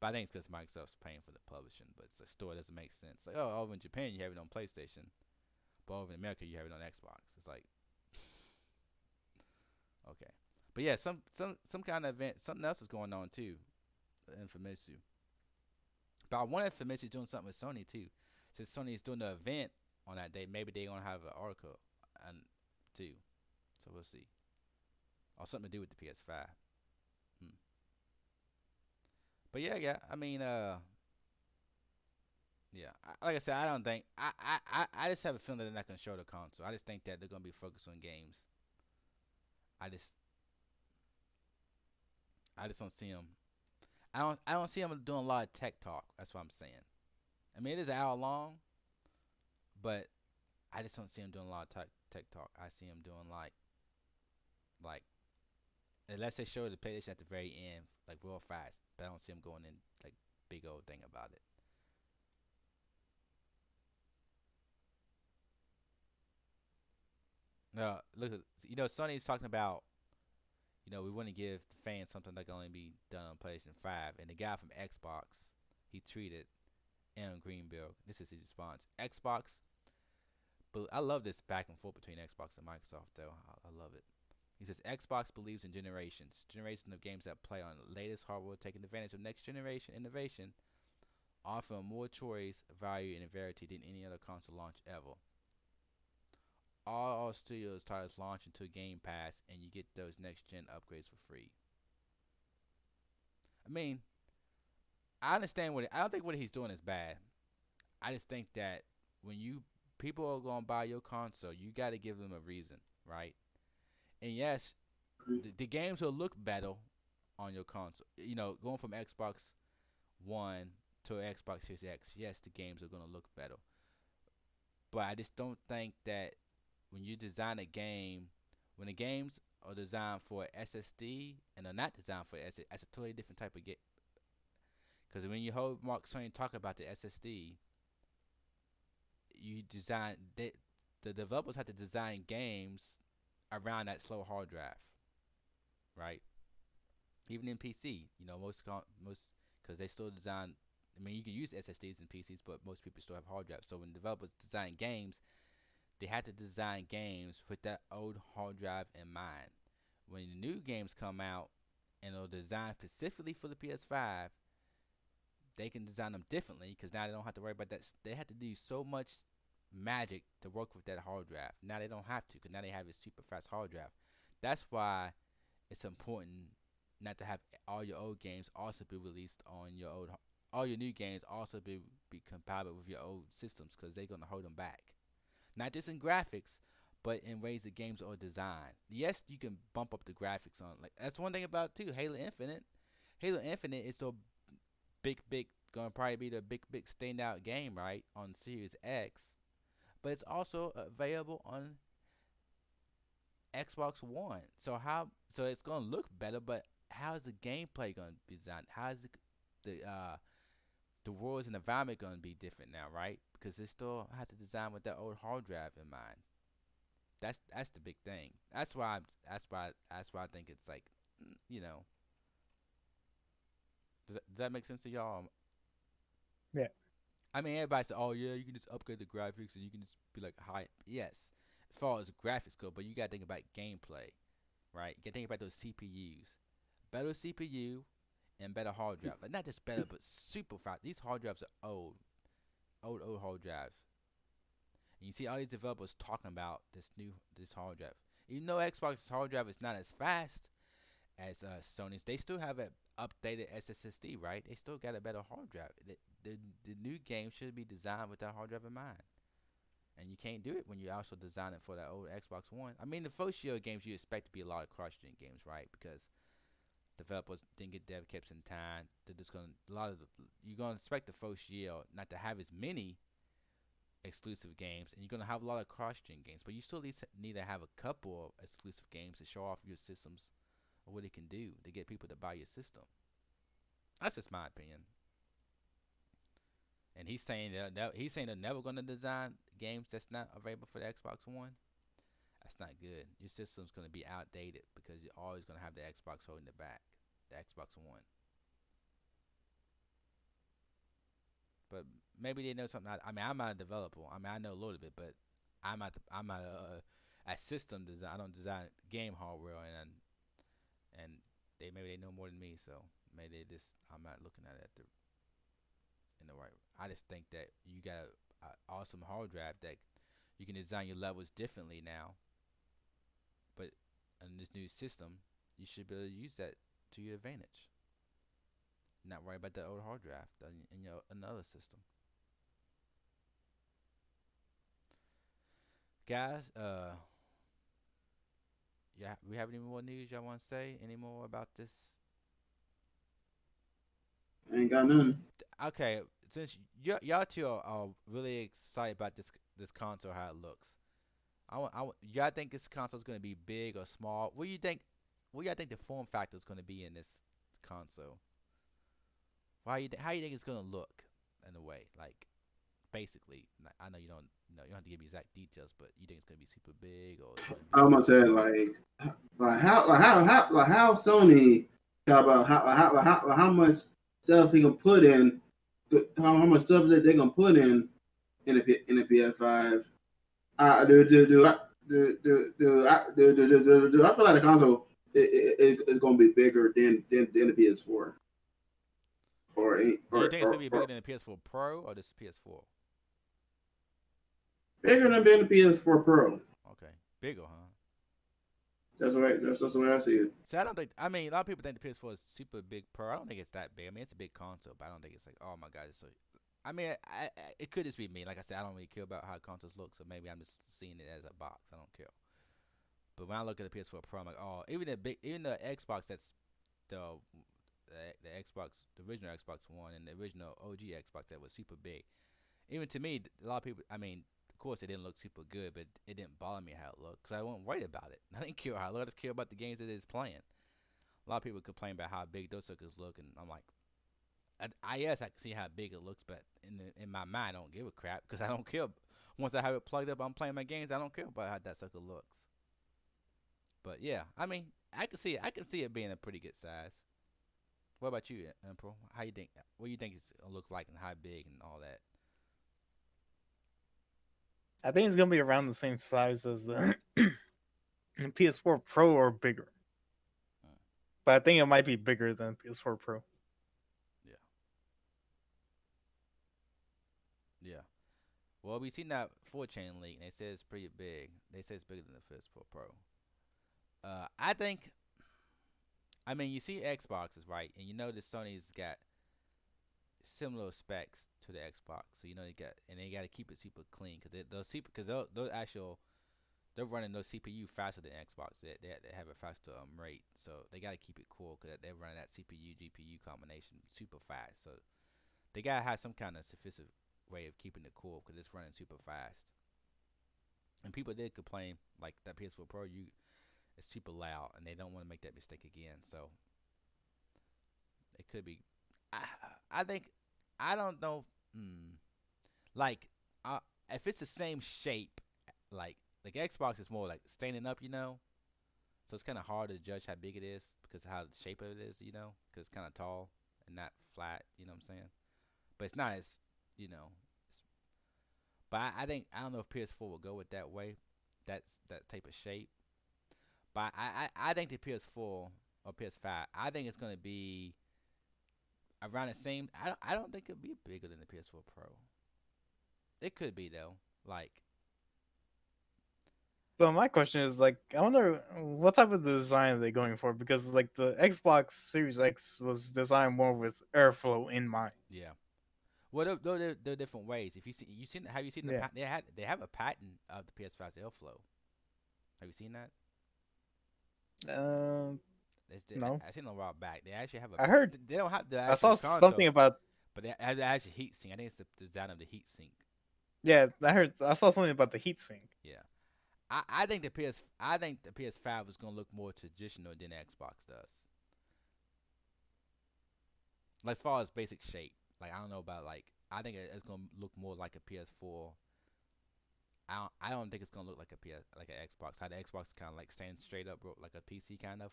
But I think it's because Microsoft's paying for the publishing, but the store doesn't make sense. Like, oh, over in Japan you have it on PlayStation, but over in America you have it on Xbox. It's like, okay, but yeah, some kind of event, something else is going on too, in Famitsu. But I wonder if Famitsu's doing something with Sony too. Since Sony's doing the event on that day, maybe they're gonna have an article and too. So we'll see. Or something to do with the PS5. But yeah. I mean, yeah. Like I said, I don't think I just have a feeling that they're not gonna show the console. I just think that they're gonna be focused on games. I just don't see them. I don't see them doing a lot of tech talk. That's what I'm saying. I mean, it is an hour long, but I just don't see them doing a lot of tech talk. I see them doing like unless they show the PlayStation at the very end, like real fast. But I don't see them going in like big old thing about it. No, look, Sony's talking about, we want to give the fans something that can only be done on PlayStation 5. And the guy from Xbox, he tweeted Aaron Greenberg. This is his response. Xbox, but I love this back and forth between Xbox and Microsoft, though. I love it. He says Xbox believes in generations of games that play on the latest hardware, taking advantage of next generation innovation, offering more choice, value, and variety than any other console launch ever. All studios titles launch into Game Pass, and you get those next gen upgrades for free. I mean, I understand I don't think what he's doing is bad. I just think that when people are gonna buy your console, you got to give them a reason, right? And yes, the games will look better on your console. Going from Xbox One to Xbox Series X, yes, the games are gonna look better. But I just don't think that when you design a game, when the games are designed for SSD and are not designed for SSD, that's a totally different type of game. Because when you hold Mark Sony talk about the SSD, you design the developers have to design games around that slow hard drive, right? Even in PC, most because they still design. I mean, you can use SSDs in PCs, but most people still have hard drives. So when developers design games, they had to design games with that old hard drive in mind. When the new games come out and are designed specifically for the PS5, they can design them differently because now they don't have to worry about that. They had to do so much magic to work with that hard drive. Now they don't have to because now they have a super fast hard drive. That's why it's important not to have all your old games also be released on your old. All your new games also be compatible with your old systems because they're gonna hold them back. Not just in graphics, but in ways the games are designed. Yes, you can bump up the graphics on. Like that's one thing about it too. Halo Infinite. Halo Infinite is so big, gonna probably be the big standout game, right, on Series X. But it's also available on Xbox One. So it's gonna look better, but how is the gameplay gonna be designed? How is the worlds and environment gonna be different now, right? Because they still have to design with that old hard drive in mind. That's the big thing. That's why I think it's like, you know, does that make sense to y'all? Yeah. I mean, everybody said, "Oh yeah, you can just upgrade the graphics and you can just be like high." Yes, as far as graphics go, but you gotta think about gameplay, right? You gotta think about those CPUs, better CPU and better hard drive. Like not just better, but super fast. These hard drives are old hard drives. And you see all these developers talking about this hard drive. Even though Xbox's hard drive is not as fast as Sony's, they still have an updated SSD, right? They still got a better hard drive. The new game should be designed with that hard drive in mind. And you can't do it when you also design it for that old Xbox One. I mean, the first year games you expect to be a lot of cross-gen games, right? Because developers didn't get dev kits in time. They're just gonna you're gonna expect the first year not to have as many exclusive games, and you're gonna have a lot of cross-gen games. But you still need to have a couple of exclusive games to show off your systems or what it can do to get people to buy your system. That's just my opinion. And he's saying they're never gonna design games that's not available for the Xbox One. That's not good. Your system's gonna be outdated because you're always gonna have the Xbox holding it back, the Xbox One. But maybe they know something. I mean, I'm not a developer. I mean, I know a little bit, but I'm not a system design. I don't design game hardware, and maybe they know more than me. So maybe I'm not looking at it in the right. I just think that you got an awesome hard drive that you can design your levels differently now. But in this new system, you should be able to use that to your advantage. Not worry about that old hard drive in your another system. Guys, yeah, we have any more news y'all want to say? Any more about this? I ain't got none. Okay, since y'all two are really excited about this console, how it looks, y'all think this console is gonna be big or small? What do you think? What y'all think the form factor is gonna be in this console? How you think it's gonna look in a way? Like basically, I know you don't have to give me exact details, but you think it's gonna be super big or it's gonna I'm be gonna say how Sony talk about how much stuff he can put in, how much stuff that they gonna put in the PS5. I feel like the console is gonna be bigger than the PS4 or Do you think it's gonna be bigger than the PS4 Pro or this PS4? bigger than the PS4 Pro. Okay, bigger, huh? That's right. That's the way I see it. See, I don't think. I mean, a lot of people think the PS4 is super big Pro. I don't think it's that big. I mean, it's a big console, but I don't think it's like, oh my god, it's so. I mean, it could just be me. Like I said, I don't really care about how consoles look, so maybe I'm just seeing it as a box. I don't care. But when I look at the PS4 Pro, I'm like, oh, even the Xbox that's the the Xbox, the original Xbox One, and the original OG Xbox that was super big. Even to me, a lot of people. I mean, of course, it didn't look super good, but it didn't bother me how it looked because I wasn't worried about it. I didn't care how it looked. I just care about the games that it's playing. A lot of people complain about how big those suckers look, and I'm like, yes, I can see how big it looks, but in my mind, I don't give a crap because I don't care. Once I have it plugged up, I'm playing my games. I don't care about how that sucker looks. But yeah, I mean, I can see it. I can see it being a pretty good size. What about you, Emperor? How you think? What do you think it looks like and how big and all that? I think it's gonna be around the same size as the PS4 Pro or bigger. Mm, But I think it might be bigger than PS4 Pro. yeah, yeah. Well, we seen that 4chan leak, and they said it's pretty big. They say it's bigger than the PS4 Pro. I think. I mean, you see Xboxes, right? And you know that Sony's got similar specs to the Xbox, so you know they got to keep it super clean because those actual they're running those CPU faster than Xbox. They have a faster rate, so they got to keep it cool because they're running that CPU GPU combination super fast. So they gotta have some kind of sophisticated way of keeping it cool because it's running super fast. And people did complain like that PS4 Pro, it's super loud, and they don't want to make that mistake again. So it could be. I I think I don't know. Hmm, like uh, if it's the same shape, like Xbox is more like standing up, So it's kind of hard to judge how big it is because of how the shape of it is, because it's kind of tall and not flat. You know what I'm saying? But it's not as, you know. It's, but I think I don't know if PS4 will go with that way, that type of shape. But I think the PS4 or PS5, I think it's gonna be around the same. I don't think it'll be bigger than the PS4 Pro. It could be though. Like But my question is like, I wonder what type of design are they going for? Because like the Xbox Series X was designed more with airflow in mind. yeah. Well, they're different ways. If you seen have you seen the Yeah. they have a patent of the PS5's airflow. Have you seen that? Um, no, I seen it a while back. They actually have a. I heard They don't have the I saw actual something console, about. but they have the actual heat sink. I think it's the design of the heat sink. Yeah, I saw something about the heatsink. Yeah, I think the PS5 is gonna look more traditional than the Xbox does. Like, as far as basic shape, like I don't know about like I think it's gonna look more like a PS4. I don't think it's gonna look like a like an Xbox. How the Xbox is kind of like standing straight up, bro, like a PC kind of.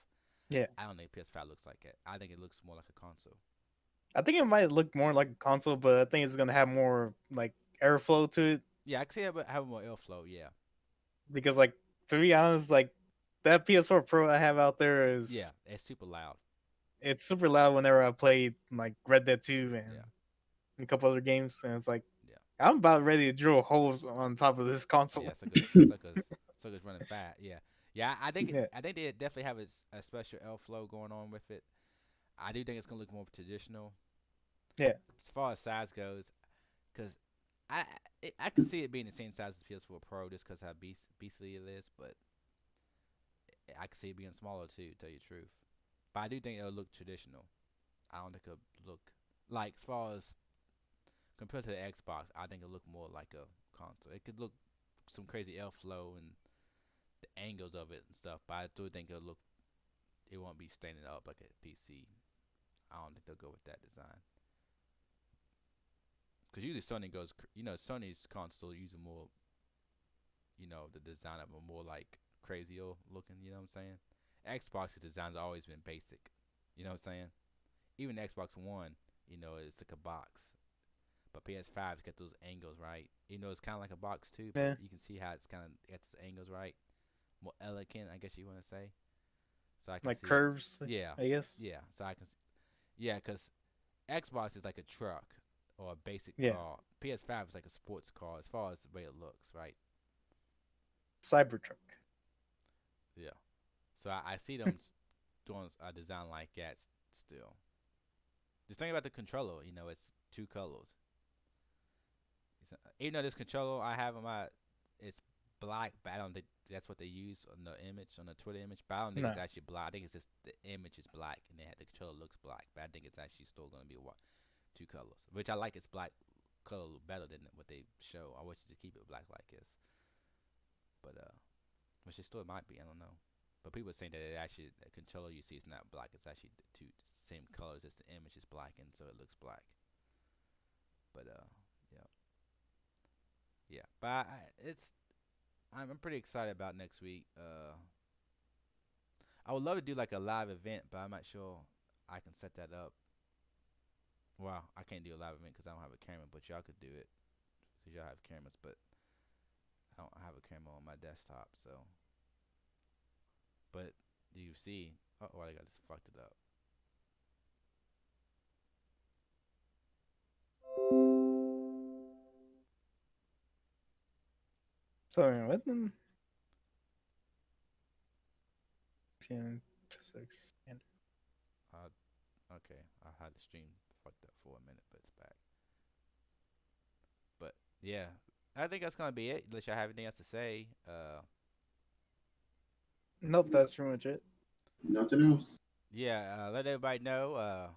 Yeah, I don't think PS5 looks like it. I think it looks more like a console. I think it might look more like a console, but I think it's gonna have more like airflow to it Yeah, I can see it having more airflow. Yeah, because like to be honest, like that PS4 Pro I have out there yeah, is it's super loud. it's super loud whenever I play like Red Dead 2 and Yeah, a couple other games, and it's like yeah, I'm about ready to drill holes on top of this yeah. console. Suckers running fast. Yeah, yeah. I think Yeah, I think they definitely have a special airflow going on with it. I do think it's gonna look more traditional yeah, as far as size goes, because I I can see it being the same size as PS4 Pro just because how beastly it is, but I can see it being smaller too. To tell you the truth, but I do think it'll look traditional. I don't think it'll look like as far as compared to the Xbox. I think it'll look more like a console. It could look some crazy airflow and the angles of it and stuff, but I do think it'll look. It won't be standing up like a PC. I don't think they'll go with that design. Because usually Sony goes, Sony's console using more, the design of them more like crazier looking. You know what I'm saying? Xbox's design's always been basic. You know what I'm saying? Even the Xbox One, it's like a box. But PS5's got those angles, right? It's kind of like a box too, but yeah, you can see how it's kind of got those angles, right? More elegant, I guess you want to say. So I can like see it. curves, Yeah, I guess. yeah. So I can, yeah, because Xbox is like a truck or a basic Yeah, car. PS5 is like a sports car as far as the way it looks, right? Cybertruck. Yeah. So I see them doing a design like that still. Just think about the controller. It's two colors. Even though this controller I have in my, it's black, but I don't think that's what they use on the image, on the Twitter image. But I don't think No. it's actually black. I think it's just the image is black, and they had the controller looks black. But I think it's actually still gonna be two colors, which I like. It's black color better than what they show. I wish you to keep it black like this, but which it still might be. I don't know. But people are saying that it actually the controller you see is not black. It's actually the two same colors as the image is black, and so it looks black. But yeah, yeah. But it's I'm pretty excited about next week. I would love to do like a live event, but I'm not sure I can set that up. Well, I can't do a live event because I don't have a camera, but y'all could do it because y'all have cameras. But I don't have a camera on my desktop, so. But do you see? Oh, I got just fucked it up. Sorry, what then? 10 to 6. Okay, I had the stream fucked up for a minute, but it's back. But yeah, I think that's gonna be it. Unless y'all have anything else to say. Nope, that's pretty much it. Nothing else. Yeah. Let everybody know.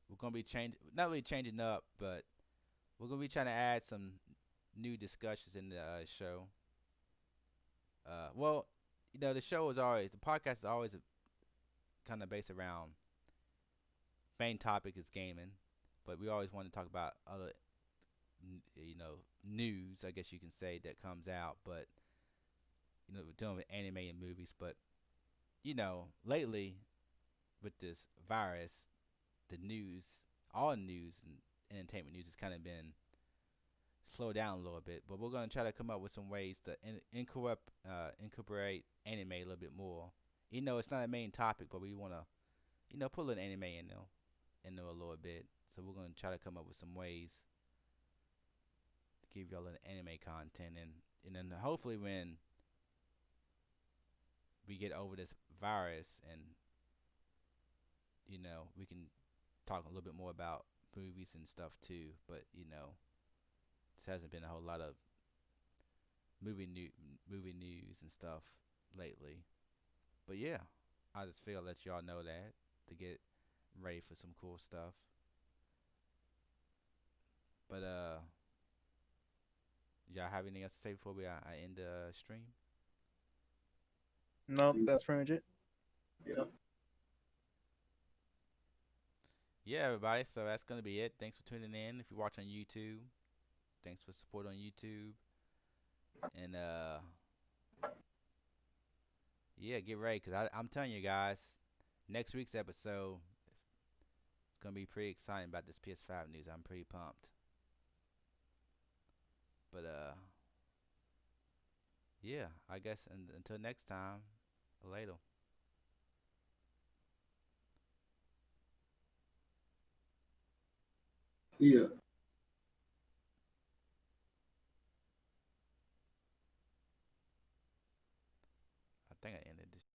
We're gonna be not really changing up, but we're gonna be trying to add some new discussions in the show. Well, the show is always the podcast is always kind of based around main topic is gaming, but we always want to talk about other news, I guess you can say, that comes out. But we're dealing with anime and movies. But lately with this virus, the news, all news and entertainment news has kind of been slowed down a little bit. But we're gonna try to come up with some ways to incorporate anime a little bit more. It's not a main topic, but we wanna put a little anime in there a little bit. So we're gonna try to come up with some ways to give y'all an anime content, and then hopefully when we get over this virus and we can talk a little bit more about movies and stuff too. But this hasn't been a whole lot of movie news and stuff lately. But yeah, I just feel let y'all know that to get ready for some cool stuff. But y'all have anything else to say before I end the stream? Nope, that's pretty much it. Yep. Yeah, everybody. So that's gonna be it. Thanks for tuning in. If you watch on YouTube, thanks for support on YouTube. And yeah, get ready because I'm telling you guys, next week's episode is gonna be pretty exciting about this PS5 news. I'm pretty pumped. But yeah, I guess until next time, later. Yeah. I think I ended this.